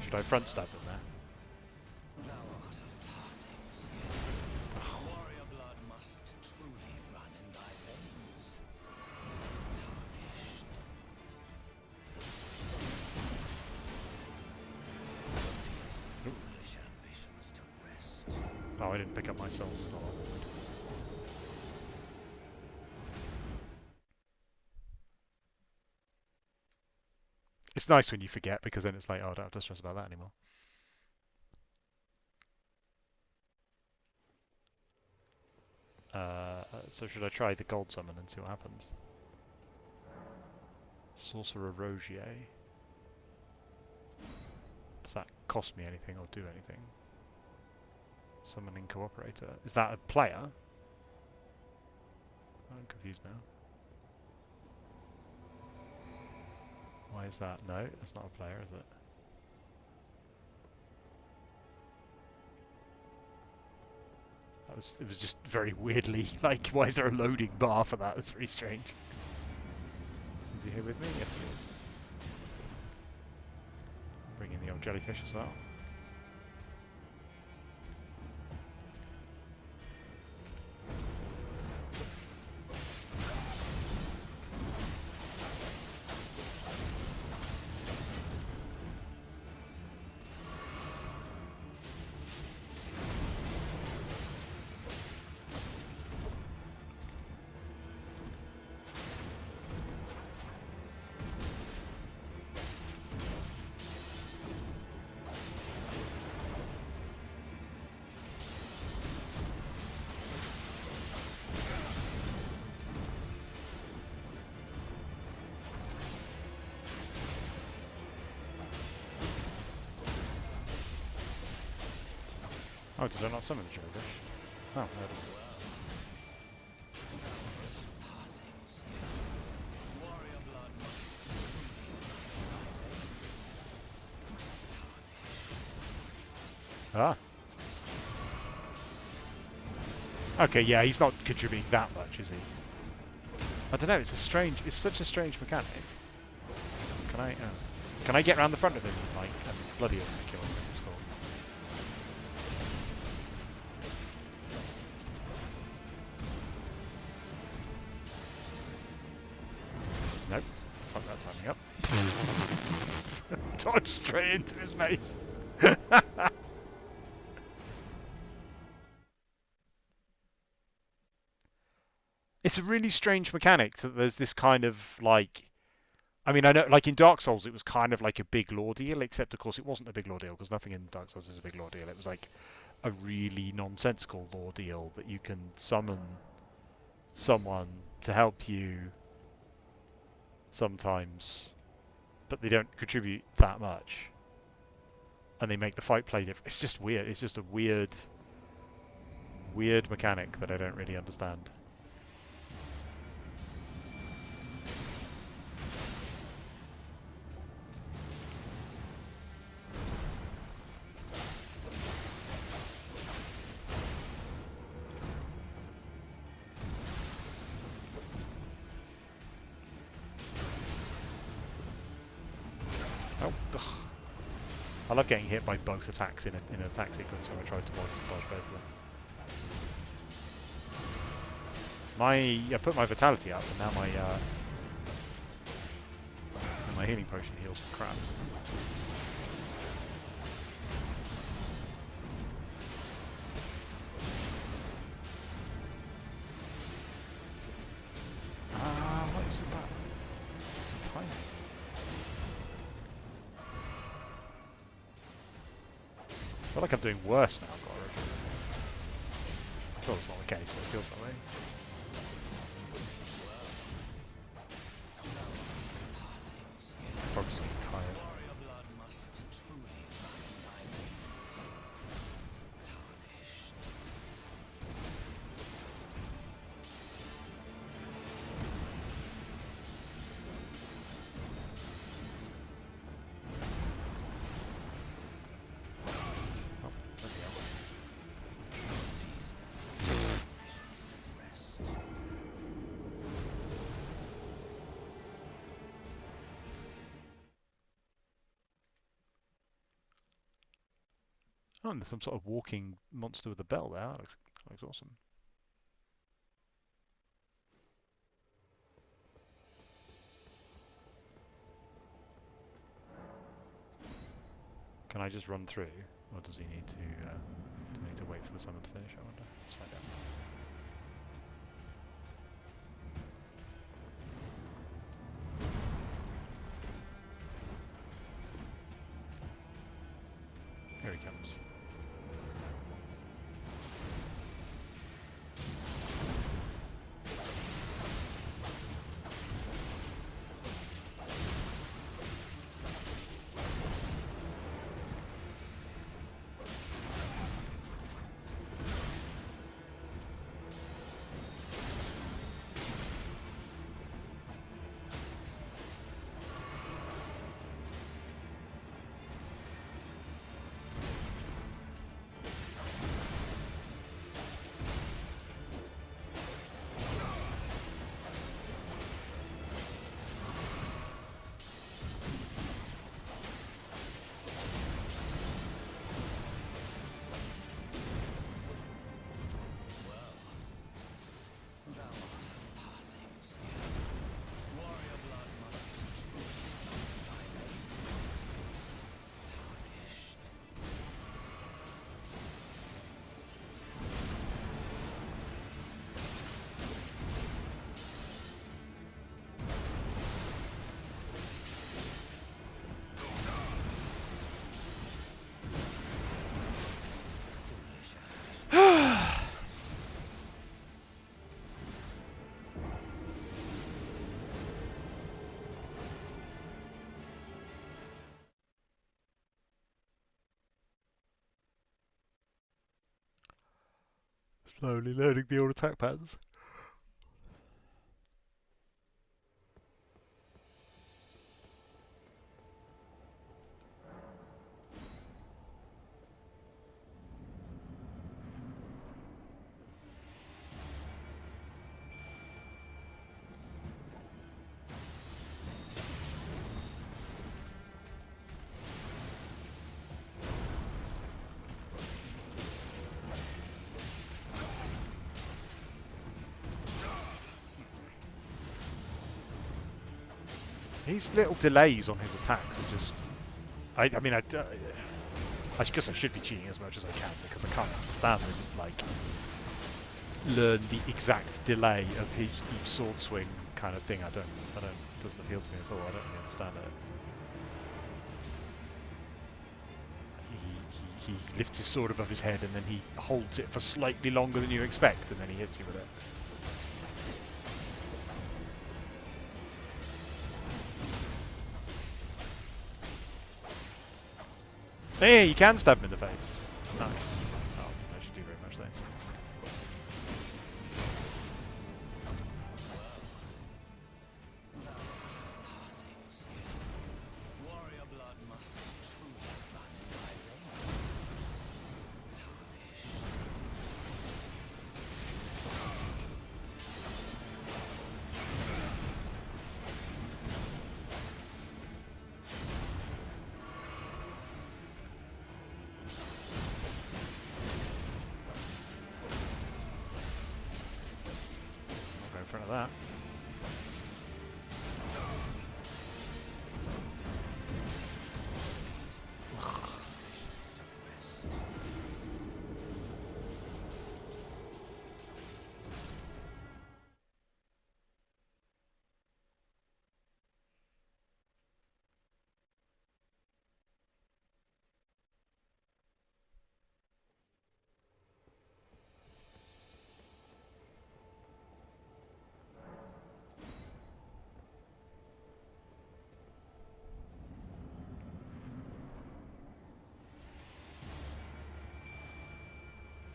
should I front stab him there? Thou art of passing skill. Warrior blood must truly run in thy veins. Tarnished. Foolish ambitions to rest. Oh, I didn't pick up my souls. Oh, it's nice when you forget, because then it's like, oh, I don't have to stress about that anymore. So should I try the gold summon and see what happens? Sorcerer Rogier. Does that cost me anything or do anything? Summoning Cooperator. Is that a player? I'm confused now. Why is that? No, that's not a player, is it? It was just very weirdly, like, why is there a loading bar for that? That's very strange. Is he here with me? Yes, he is. Bring in the old jellyfish as well. Oh, did I not summon the jellyfish? Oh, no. Passing skill. Warrior blood must Ah. Okay, yeah, he's not contributing that much, is he? I don't know. It's such a strange mechanic. Can I get round the front of him and bloody ultimate kill him in the score? Nope. Fuck that timing up. Dodge straight into his mace. It's a really strange mechanic that there's this kind of like. I mean, I know, like in Dark Souls, it was kind of like a big lore deal, except of course it wasn't a big lore deal because nothing in Dark Souls is a big lore deal. It was like a really nonsensical lore deal that you can summon someone to help you sometimes, but they don't contribute that much, and they make the fight play different. It's just weird. It's just a weird mechanic that I don't really understand. Oh, ugh. I love getting hit by both attacks in an attack sequence when I try to dodge both of them. I put my vitality up, and now my healing potion heals for crap. What is with that? Timing. I feel like I'm doing worse now, Gora. I'm sure it's not the case, but it feels that way. passing skill. Probably just getting tired. Warrior blood must truly run in thy veins. Tarnished. Oh, bloody hell. Visions to rest. Oh, and there's some sort of walking monster with a bell there. That looks awesome. Can I just run through, or does he need to? Do I need to wait for the summon to finish? I wonder. Let's find out. Here he comes. Slowly learning the old attack patterns. These little delays on his attacks are just... I mean, I guess I should be cheating as much as I can because I can't understand this, like, learn the exact delay of each sword swing kind of thing. Doesn't appeal to me at all. I don't really understand it. He lifts his sword above his head and then he holds it for slightly longer than you expect and then he hits you with it. Hey, you can stab him in the face. Nice. Oh, that should do very much then. Passing skill. Warrior blood must truly run in thy veins. Tarnished. I'll go in front of that.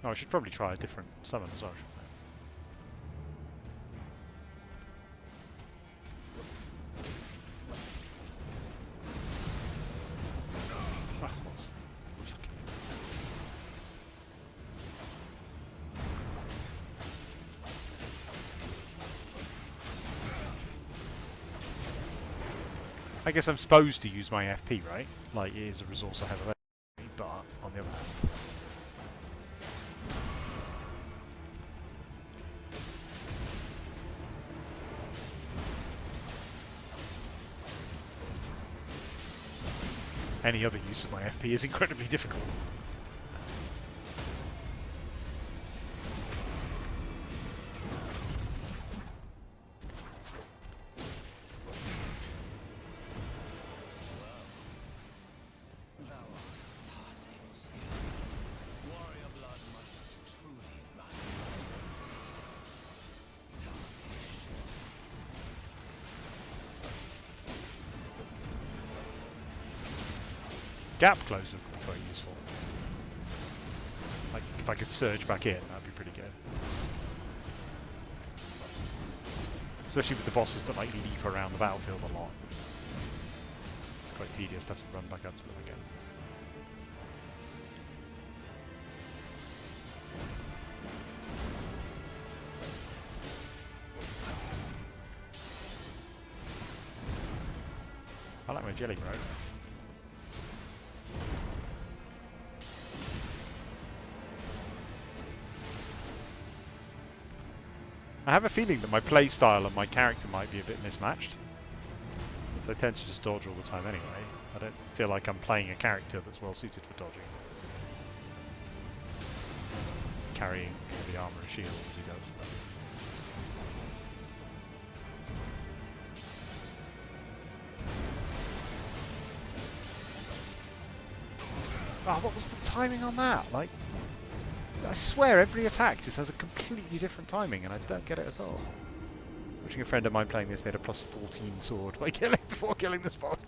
Oh, I should probably try a different summon as well, shouldn't I? Oh, what's the fucking... I guess I'm supposed to use my FP, right? Like, it is a resource I have available to me, but on the other hand... any other use of my FP is incredibly difficult. Thou art of passing skill. Warrior blood must truly run in thy veins. Tarnished. Gap closer would be very useful. Like, if I could surge back in, that'd be pretty good. Especially with the bosses that like leap around the battlefield a lot. It's quite tedious to have to run back up to them again. I like my jelly, bro. I have a feeling that my playstyle and my character might be a bit mismatched, since I tend to just dodge all the time anyway. I don't feel like I'm playing a character that's well suited for dodging. Carrying heavy armor and shield as he does. Oh, what was the timing on that? Like, I swear every attack just has a completely different timing and I don't get it at all. Watching a friend of mine playing this, they had a plus 14 sword before killing this boss.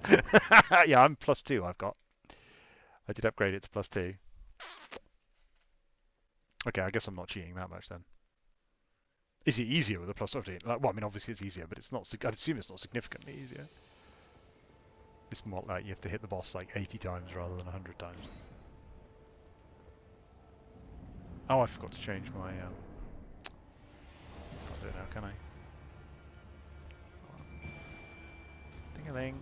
Yeah, I'm plus 2 I've got. I did upgrade it to plus 2. Okay, I guess I'm not cheating that much then. Is it easier with a plus 15? Like, well, I mean, obviously it's easier, but it's not. I'd assume it's not significantly easier. It's more like you have to hit the boss like 80 times rather than 100 times. Oh, I forgot to change my. Can't do it now, can I? Ding-a-ling.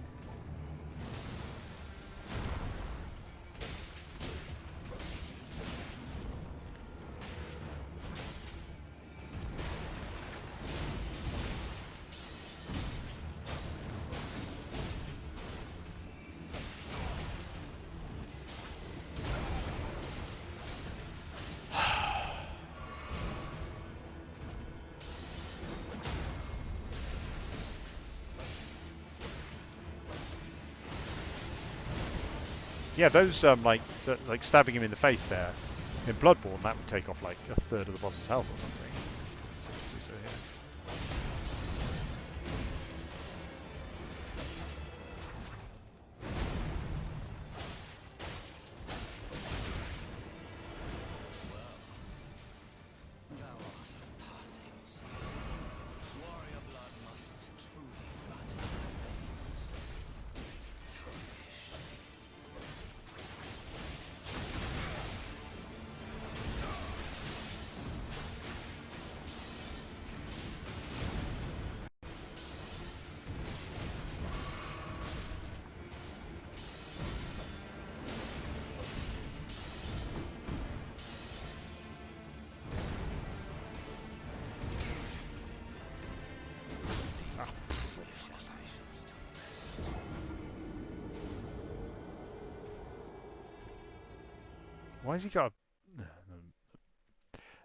Yeah, those like stabbing him in the face there. In Bloodborne, that would take off like a third of the boss's health or something. So here. Thou art of passing skill. Warrior blood must truly run in thy veins. Tarnish. Why has he got a...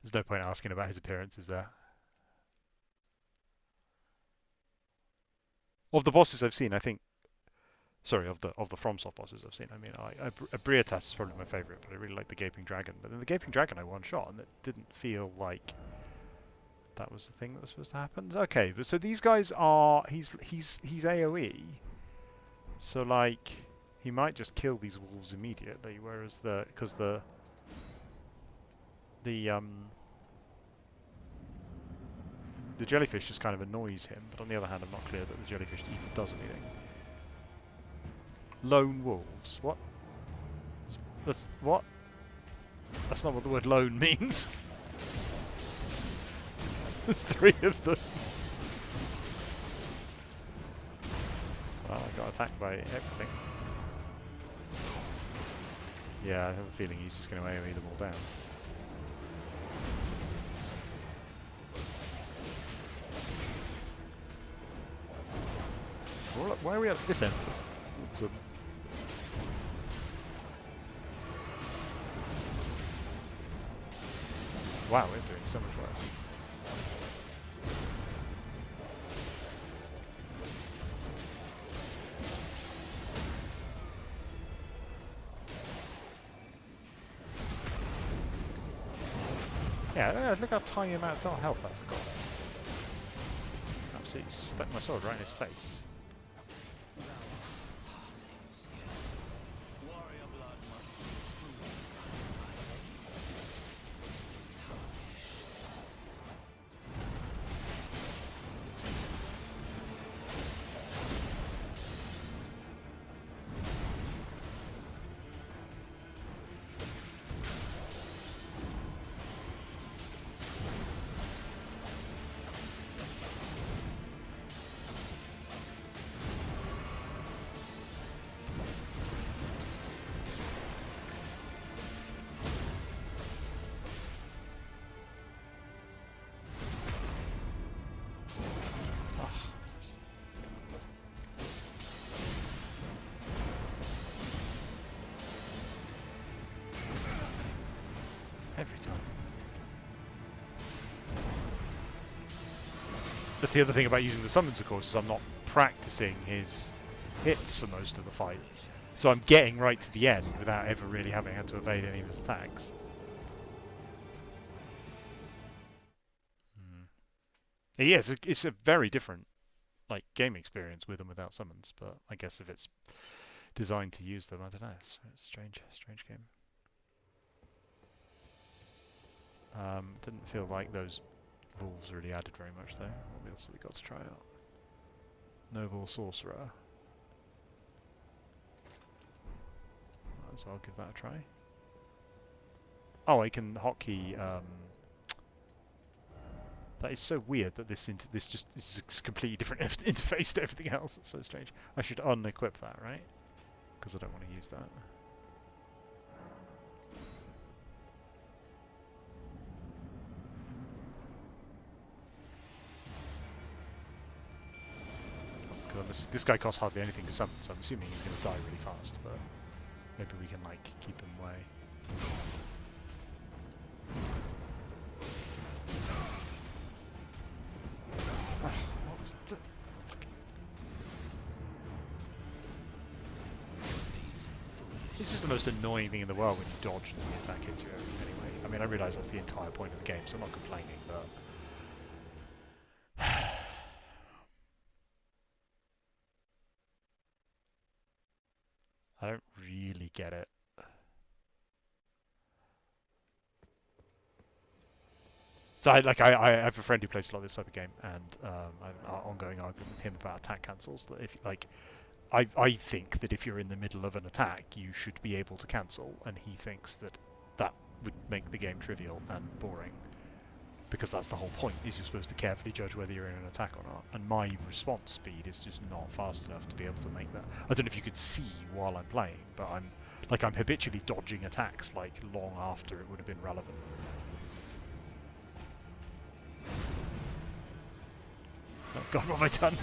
There's no point asking about his appearances there. Of the bosses I've seen, I think... Sorry, of the FromSoft bosses I've seen, I mean, Briatas is probably my favourite, but I really like the Gaping Dragon. But then the Gaping Dragon I one-shot, and it didn't feel like that was the thing that was supposed to happen. Okay, but so these guys are... He's AoE, so like... He might just kill these wolves immediately, whereas because the jellyfish just kind of annoys him, but on the other hand, I'm not clear that the jellyfish even does anything. Lone wolves. What? What? That's not what the word lone means. There's 3 of them. Well, I got attacked by everything. Yeah, I have a feeling he's just going to AoE them all down. Why are we at this end? Wow, we're doing so much worse. Yeah, look how tiny amount of health that's got. Absolutely stuck my sword right in his face. Every time. That's the other thing about using the summons, of course, is I'm not practicing his hits for most of the fight. So I'm getting right to the end without ever really having had to evade any of his attacks. Yeah, it's a very different like game experience with and without summons, but I guess if it's designed to use them, I don't know. It's a strange game. Didn't feel like those wolves really added very much though. What else have we got to try out? Noble Sorcerer. Might as well give that a try. Oh, I can hotkey. That is so weird that this this is a completely different interface to everything else. It's so strange. I should unequip that, right? Because I don't want to use that. This guy costs hardly anything to summon, so I'm assuming he's going to die really fast, but maybe we can, like, keep him away. What was the... This is the most annoying thing in the world when you dodge and the attack hits you anyway. I mean, I realise that's the entire point of the game, so I'm not complaining, but... I don't really get it. So I have a friend who plays a lot of this type of game, and I have an ongoing argument with him about attack cancels. That if like, I think that if you're in the middle of an attack, you should be able to cancel, and he thinks that that would make the game trivial and boring, because that's the whole point. Is you're supposed to carefully judge whether you're in an attack or not, and my response speed is just not fast enough to be able to make that. I don't know if you could see while I'm playing, but I'm habitually dodging attacks like long after it would have been relevant. Oh god, what have I done?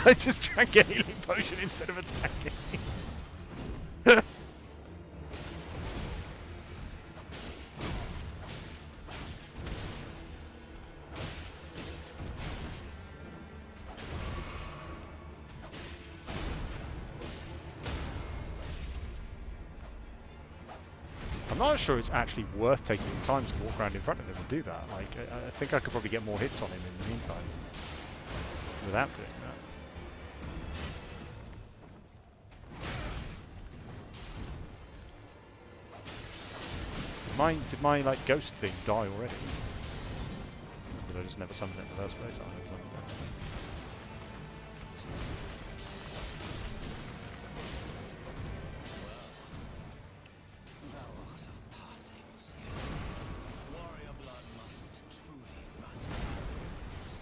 I just drank a healing potion instead of attacking. I'm not sure it's actually worth taking the time to walk around in front of him and do that. Like, I think I could probably get more hits on him in the meantime without doing that. Did my like ghost thing die already? Or did I just never summon it in the first place? I never summoned it. Thou art of passing skill. Warrior blood must truly run in thy veins.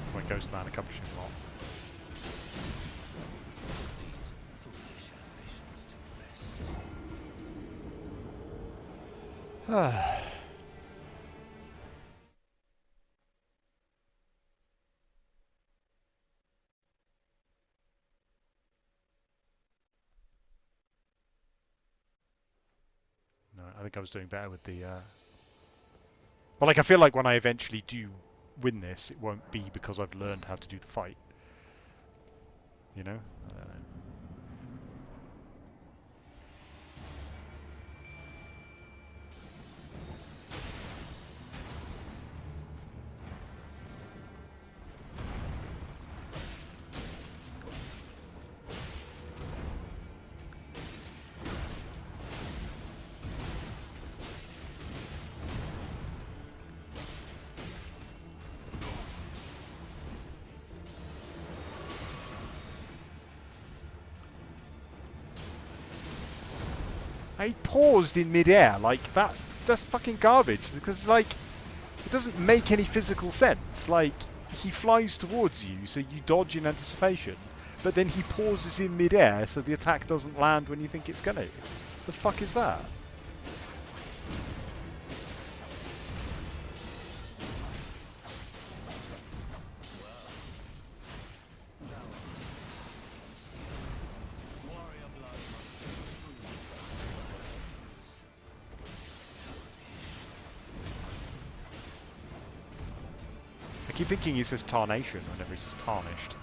It's my ghost man accomplishing a lot. These foolish ambitions to rest. No, I think I was doing better with the... But like, I feel like when I eventually do win this, it won't be because I've learned how to do the fight. You know? I don't know. I paused in mid-air, like, that's fucking garbage, because, like, it doesn't make any physical sense. Like, he flies towards you, so you dodge in anticipation, but then he pauses in mid-air so the attack doesn't land when you think it's gonna. The fuck is that? I keep thinking he says tarnation whenever he says tarnished.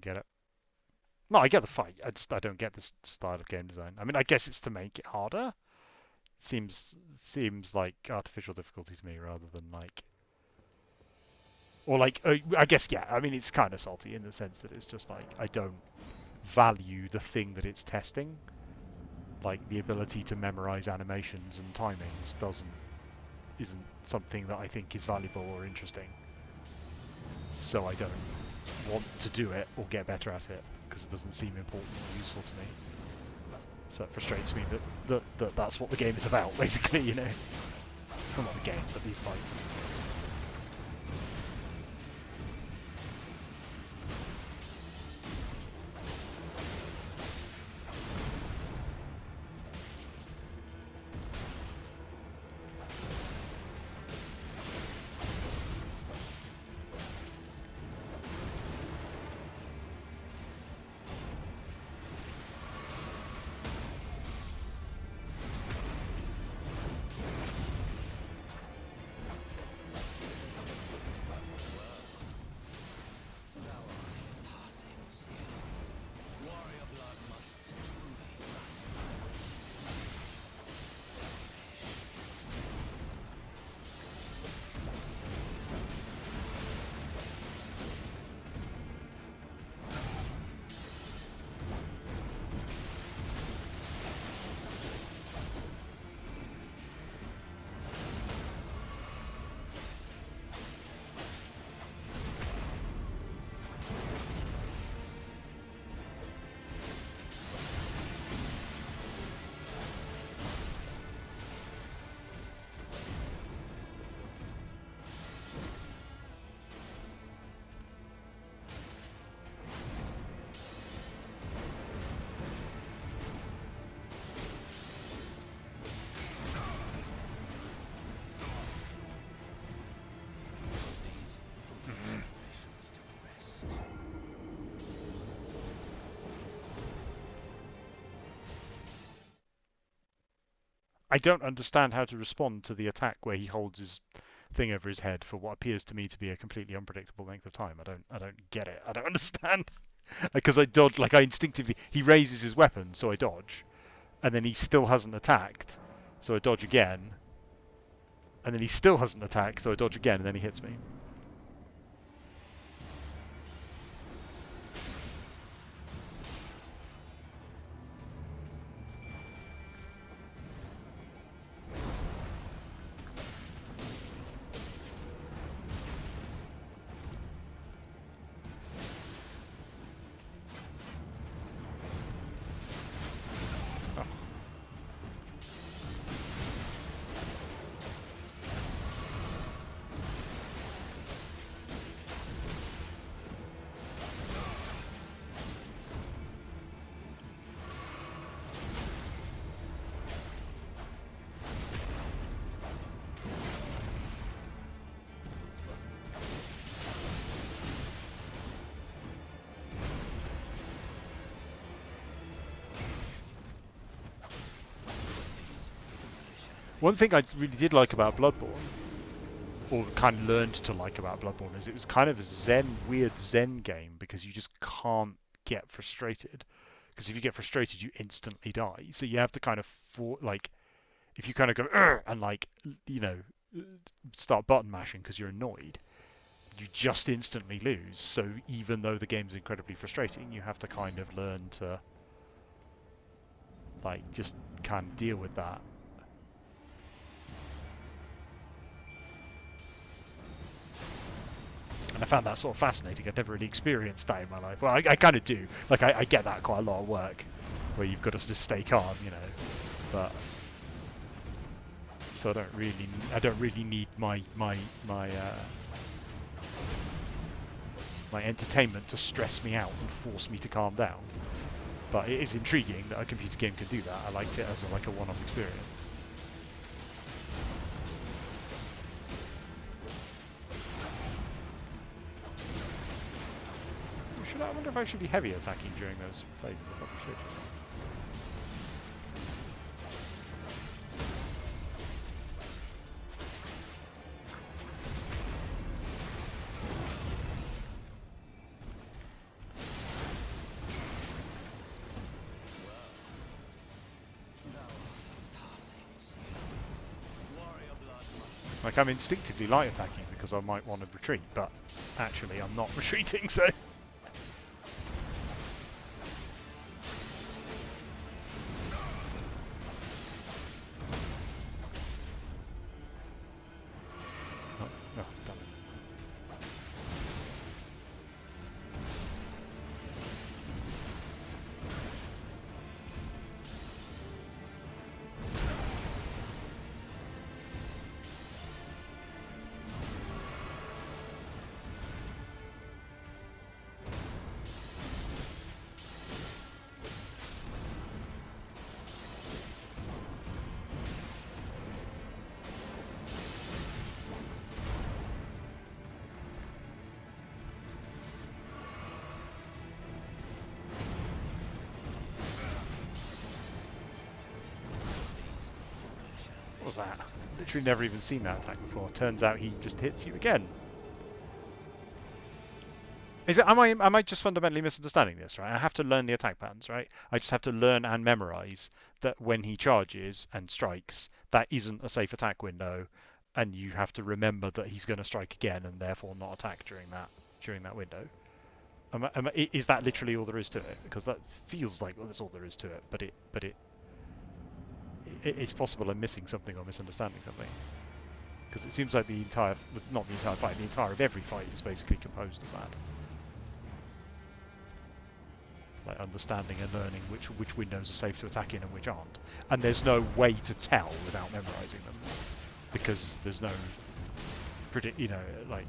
don't get it. No, I get the fight. I don't get this style of game design. I mean, I guess it's to make it harder. Seems like artificial difficulty to me rather than like, or like I guess yeah. I mean, it's kind of salty in the sense that it's just like I don't value the thing that it's testing. Like the ability to memorize animations and timings isn't something that I think is valuable or interesting. So I don't want to do it or get better at it because it doesn't seem important or useful to me. So it frustrates me that that's what the game is about, basically, you know. Well, not the game, but these fights. Thou art of passing skill. Warrior blood must truly run in thy I don't understand how to respond to the attack where he holds his thing over his head for what appears to me to be a completely unpredictable length of time. I don't get it. I don't understand. Because I dodge, like I instinctively, he raises his weapon, so I dodge, and then he still hasn't attacked, so I dodge again, and then he still hasn't attacked, so I dodge again, and then he hits me. One thing I really did like about Bloodborne, or kind of learned to like about Bloodborne, is it was kind of a weird Zen game because you just can't get frustrated. Because if you get frustrated, you instantly die. So you have to kind of if you kind of go and like start button mashing because you're annoyed, you just instantly lose. So even though the game's incredibly frustrating, you have to kind of learn to like just kind of deal with that. And I found that sort of fascinating. I'd never really experienced that in my life. Well, I kind of do. Like, I get that quite a lot of work, where you've got to just stay calm, you know. But so I don't really need my entertainment to stress me out and force me to calm down. But it is intriguing that a computer game can do that. I liked it as like a one-off experience. I wonder if I should be heavy attacking during those phases. I probably should. Like, I'm instinctively light attacking because I might want to retreat, but actually I'm not retreating, so... Oh, oh, damn it. What was that? Literally never even seen that attack before. Turns out he just hits you again. Is it? Am I just fundamentally misunderstanding this? Right? I have to learn the attack patterns, right? I just have to learn and memorize that when he charges and strikes, that isn't a safe attack window, and you have to remember that he's going to strike again and therefore not attack during that window. Is that literally all there is to it? Because that feels like that's all there is to it, but it's possible I'm missing something or misunderstanding something. Because it seems like the entire, not the entire fight, the entire of every fight is basically composed of that. Like understanding and learning which windows are safe to attack in and which aren't. And there's no way to tell without memorizing them. Because there's no like...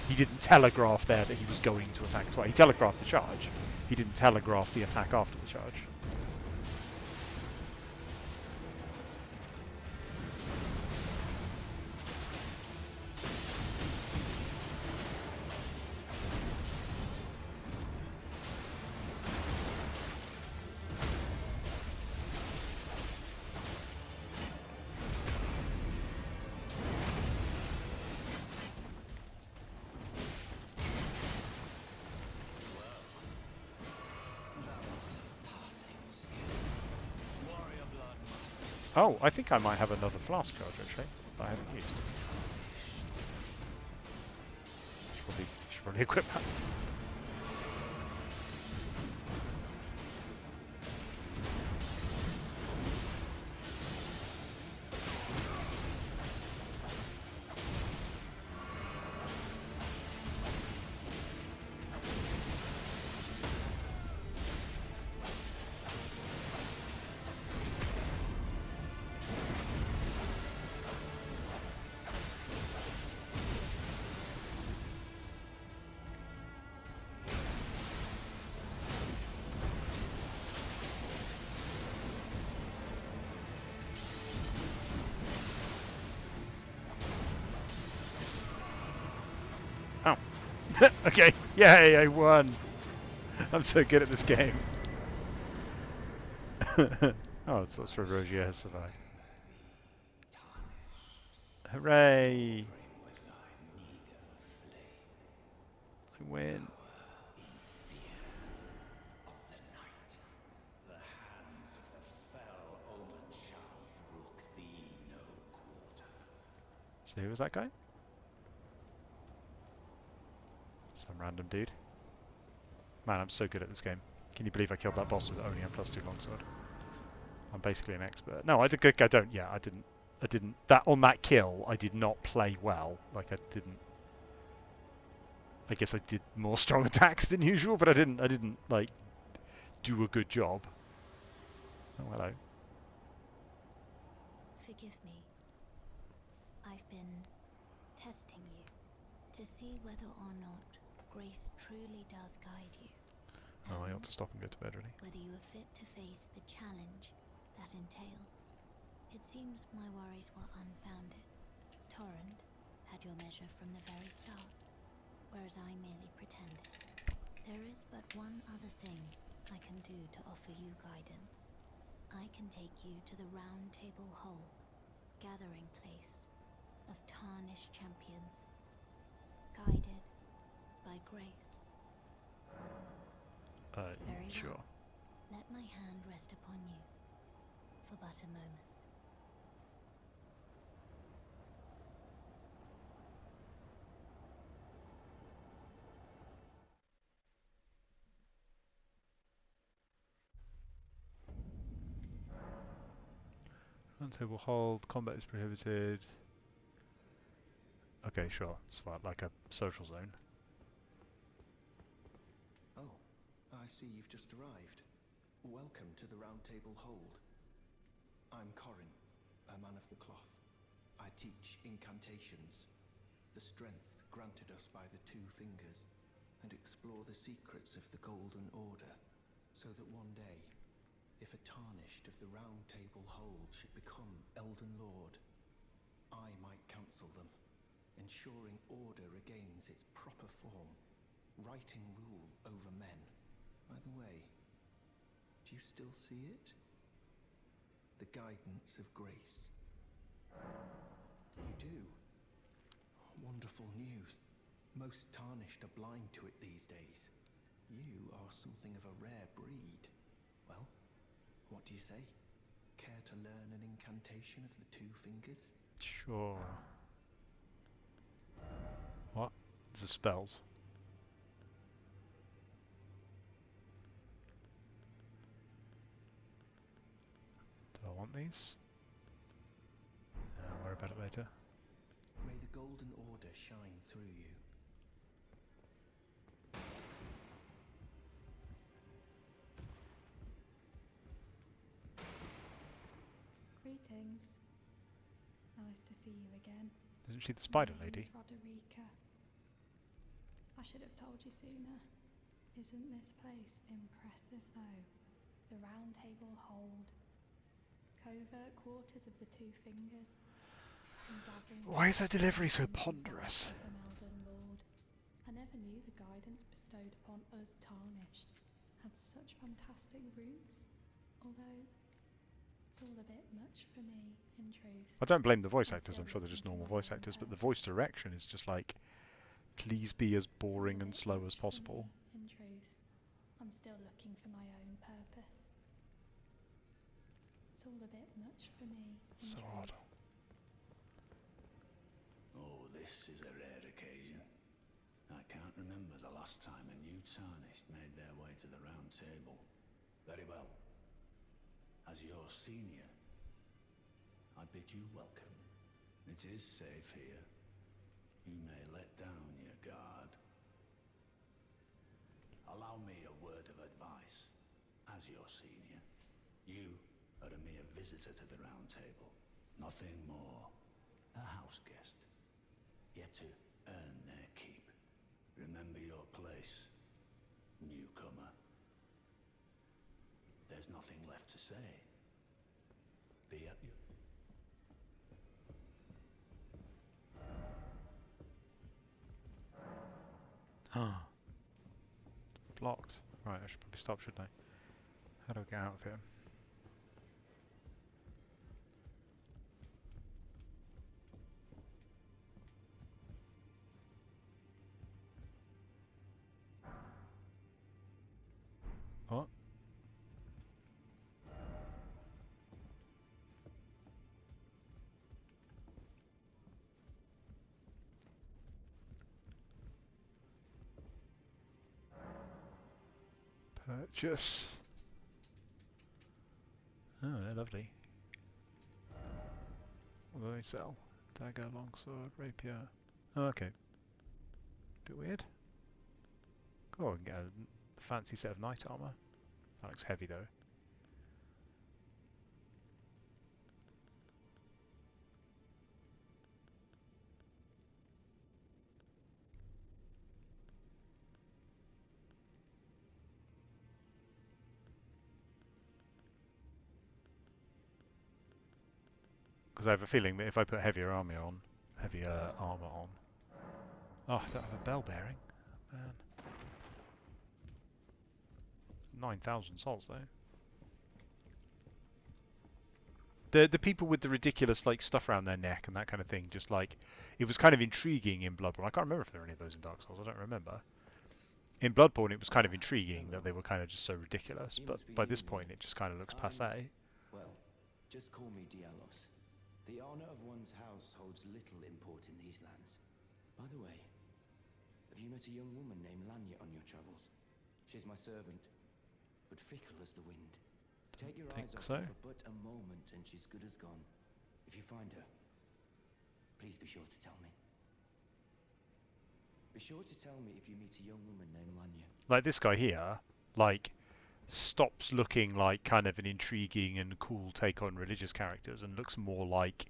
He didn't telegraph there that he was going to attack twice. He telegraphed the charge. He didn't telegraph the attack after the charge. Oh, I think I might have another flask charge actually that I haven't used. Should probably equip that. Oh. Okay, yay, I won! I'm so good at this game. Oh, it's what's for Rogier has survived. Hooray! I win. So who was that guy? Some random dude. Man, I'm so good at this game. Can you believe I killed that boss with only a +2 longsword? I'm basically an expert. No, I think I don't. Yeah, I didn't. That on that kill, I did not play well. Like I didn't. I guess I did more strong attacks than usual, but I didn't like do a good job. Oh, hello. Forgive me. I've been testing you to see whether or not grace truly does guide you. Oh, I ought to stop and go to bed, really. Whether you are fit to face the challenge that entails. It seems my worries were unfounded. Torrent had your measure from the very start, whereas I merely pretended. There is but one other thing I can do to offer you guidance. I can take you to the Round Table Hall, gathering place of tarnished champions, guided by grace. Very sure. well. Let my hand rest upon you for but a moment. table hold. Combat is prohibited. Okay, sure. It's like a social zone. Oh, I see you've just arrived. Welcome to the Round Table Hold. I'm Corin, a man of the cloth. I teach incantations, the strength granted us by the Two Fingers, and explore the secrets of the Golden Order, so that one day, if a tarnished of the Round Table Hold should become Elden Lord, I might counsel them, ensuring order regains its proper form, righting rule over men. By the way, do you still see it? The guidance of grace. You do? Wonderful news. Most tarnished are blind to it these days. You are something of a rare breed. Well, what do you say? Care to learn an incantation of the Two Fingers? Sure. What? These are spells. Do I want these? I'll worry about it later. May the Golden Order shine through you. Greetings. Nice to see you again. Isn't she the spider My lady? name's Roderica. I should have told you sooner. Isn't this place impressive though? The Round Table Hold. Covert quarters of the Two Fingers. And gathering Why is her delivery so into the ponderous? light of an Elden Lord. I never knew the guidance bestowed upon us tarnished had such fantastic roots. Although it's all a bit much for me, in truth. I don't blame the voice I'm actors, still I'm sure they're just looking for normal my voice own actors, but the voice purpose. direction is just like, please be as It's all a boring and bit slow much as for possible. me, in truth. I'm still looking for my own purpose. It's all a bit much for me, in So truth. odd. Oh, this is a rare occasion. I can't remember the last time a new tarnished made their way to the round table. Very well. As your senior, I bid you welcome. It is safe here. You may let down your guard. Allow me a word of advice. As your senior, you are a mere visitor to the round table. Nothing more. A house guest. Yet to earn their keep. Remember your place, newcomer. There's nothing left to say. Be at you. Ah. Blocked. Right, I should probably stop, shouldn't I? How do I get out of here? What? Purchase. Oh, they're lovely. What do they sell? Dagger, longsword, rapier. Oh, okay. Bit weird. Cool, I can get a fancy set of knight armor. That looks heavy though. Because I have a feeling that if I put heavier armor on, oh, I don't have a bell bearing. Man, 9,000 souls though. The people with the ridiculous like stuff around their neck and that kind of thing, just like it was kind of intriguing in Bloodborne. I can't remember if there were any of those in Dark Souls. I don't remember. In Bloodborne, it was kind of intriguing that they were kind of just so ridiculous, You but must be by this Julia. point, it just kind of looks passé. Well, just call me Dialos. The honor of one's house holds little import in these lands. By the way, have you met a young woman named Lanya on your travels? She's my servant, but fickle as the wind. Take your eyes Think off so. her for but a moment and she's good as gone. If you find her, please be sure to tell me. Be sure to tell me if you meet a young woman named Lanya. Like this guy here, like, stops looking like kind of an intriguing and cool take on religious characters and looks more like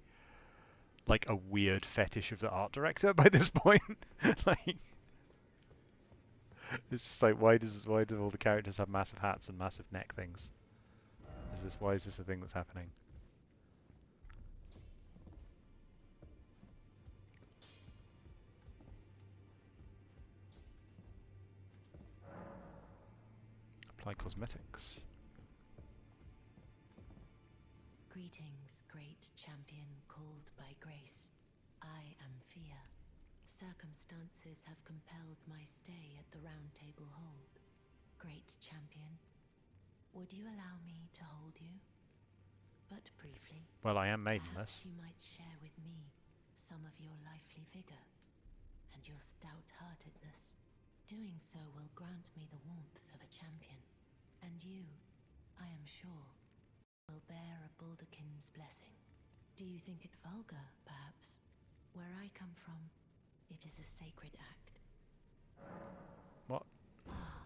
a weird fetish of the art director by this point. Like, it's just like, why do all the characters have massive hats and massive neck things? Why is this a thing that's happening? Apply cosmetics. Greetings, great champion called by grace. I am Fia. Circumstances have compelled my stay at the Round Table Hold. Great champion, would you allow me to hold you? But briefly. Well, I am Perhaps maidenless. you might share with me some of your lively vigor and your stout-heartedness. Doing so will grant me the warmth of a champion, and you, I am sure, will bear a Baldakin's blessing. Do you think it vulgar, perhaps? Where I come from, it is a sacred act. What? Ah,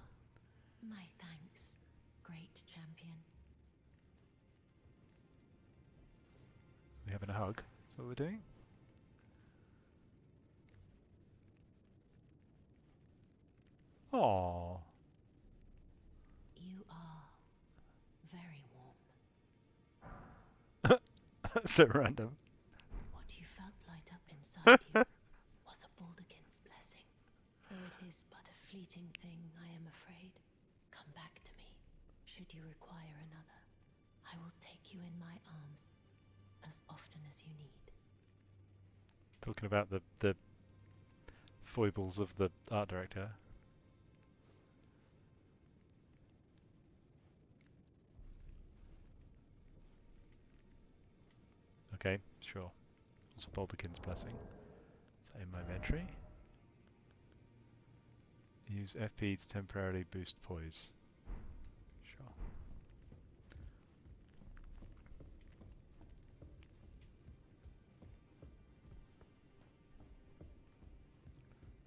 my thanks, great champion. We having a hug? Is that what we're doing? Aww. You are very warm. So random. What you felt light up inside you was a Baldakin's blessing. Though it is but a fleeting thing, I am afraid. Come back to me, should you require another. I will take you in my arms as often as you need. Talking about the foibles of the art director. Okay, sure. Also Baldakin's blessing. Is that in my inventory? Use FP to temporarily boost poise. Sure.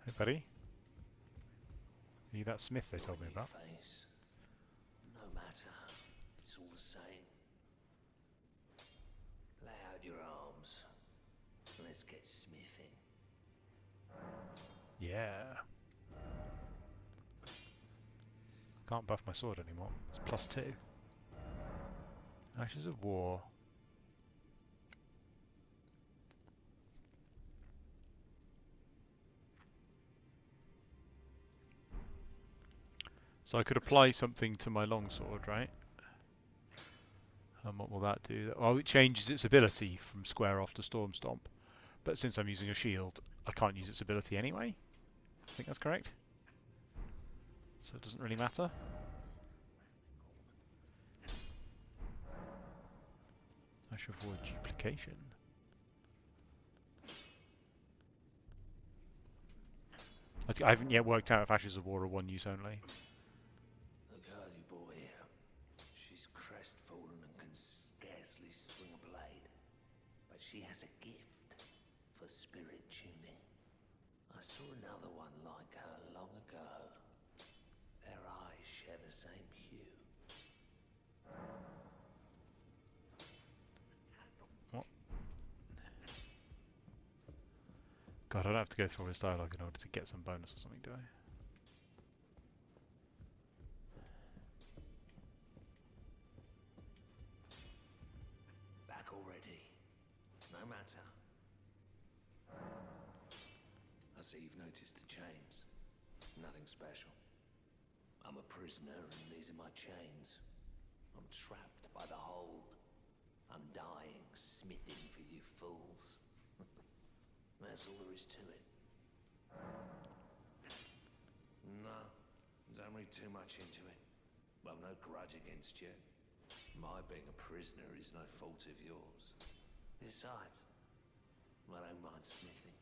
Hey buddy. Are you that smith they told me about? Face. No matter. It's all the same. Lay out your arms. Let's get smithing. Yeah. Can't buff my sword anymore. It's +2. Ashes of War. So I could apply something to my longsword, right? And what will that do? Well, it changes its ability from square off to storm stomp. But since I'm using a shield, I can't use its ability anyway. I think that's correct. So it doesn't really matter. I should avoid duplication. I haven't yet worked out if Ashes of War are one use only. The girly boy here. She's crestfallen and can scarcely swing a blade. But she has a gift for spirit tuning. I saw another one like her long ago. Their eyes share the same hue. What? God, I don't have to go through all this dialogue in order to get some bonus or something, do I? Back already. No matter. I see you've noticed the chains. Nothing special. I'm a prisoner and these are my chains. I'm trapped by the hold. I'm dying, smithing for you fools. That's all there is to it. No, don't read too much into it. Well, no grudge against you. My being a prisoner is no fault of yours. Besides, I don't mind smithing.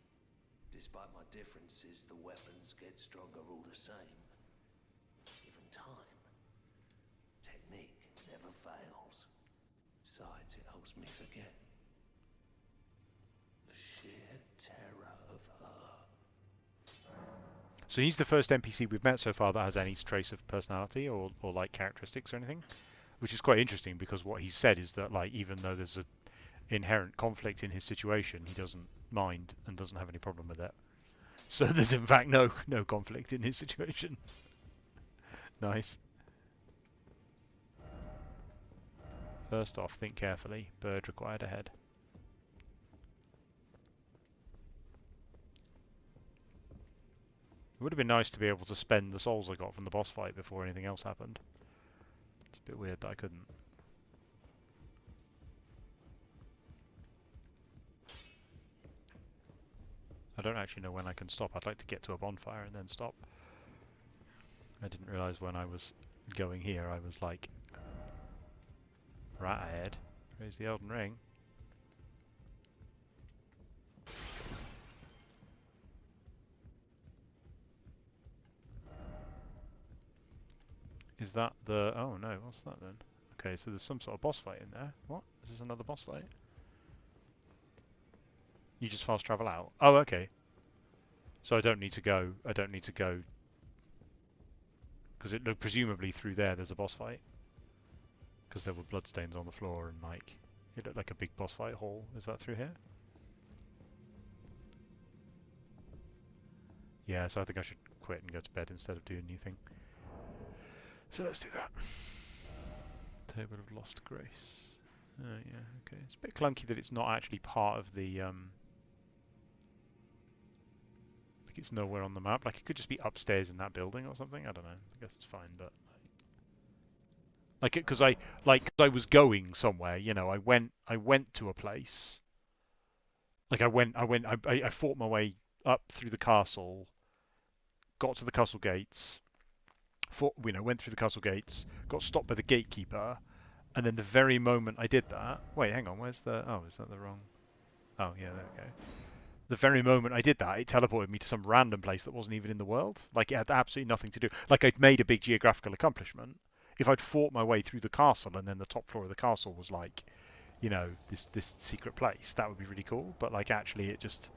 Despite my differences, the weapons get stronger all the same. Given time, technique never fails. Besides, it helps me forget. So he's the first NPC we've met so far that has any trace of personality or like characteristics or anything, which is quite interesting because what he said is that like even though there's an inherent conflict in his situation, he doesn't mind and doesn't have any problem with it. So there's in fact no conflict in his situation. Nice. First off, think carefully. Bird required ahead. It would have been nice to be able to spend the souls I got from the boss fight before anything else happened. It's a bit weird that I couldn't. I don't actually know when I can stop. I'd like to get to a bonfire and then stop. I didn't realise when I was going here I was like right ahead. There's the Elden Ring. Is that the... oh no, what's that then? Okay, so there's some sort of boss fight in there. What? Is this another boss fight? You just fast travel out? Oh, okay. So I don't need to go... I don't need to go... because it looked presumably through there's a boss fight. Because there were bloodstains on the floor and like... it looked like a big boss fight hall. Is that through here? Yeah, so I think I should quit and go to bed instead of doing anything. So let's do that. Table of Lost Grace. Oh yeah, okay. It's a bit clunky that it's not actually part of the like it's nowhere on the map. Like it could just be upstairs in that building or something. I don't know. I guess it's fine, but like because I was going somewhere. You know, I went to a place. Like I fought my way up through the castle, got to the castle gates, went through the castle gates, got stopped by the gatekeeper, and then the very moment I did that... wait, hang on, where's the... oh, is that the wrong... oh, yeah, there we go. The very moment I did that, it teleported me to some random place that wasn't even in the world. Like, it had absolutely nothing to do... like, I'd made a big geographical accomplishment. If I'd fought my way through the castle and then the top floor of the castle was, like, you know, this secret place, that would be really cool. But, like, actually, it just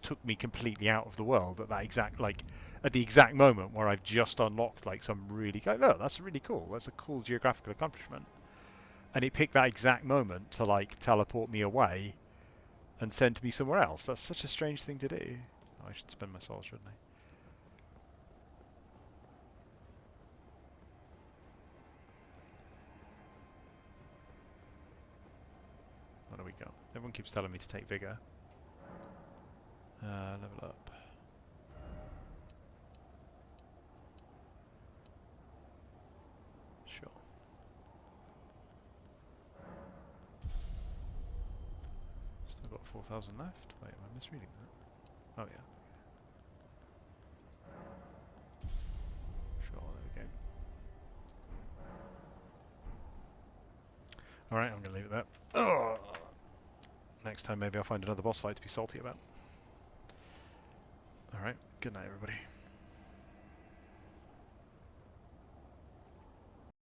took me completely out of the world at that exact... like, at the exact moment where I've just unlocked, like, some really... like, look, that's really cool. That's a cool geographical accomplishment. And it picked that exact moment to like teleport me away and send me somewhere else. That's such a strange thing to do. Oh, I should spend my souls, shouldn't I? Where do we go? Everyone keeps telling me to take vigor. Level up. Sure. Still got 4,000 left. Wait, am I misreading that? Oh yeah. Sure, there we go. Alright, I'm going to leave it there. Oh! Next time maybe I'll find another boss fight to be salty about. Alright, good night everybody.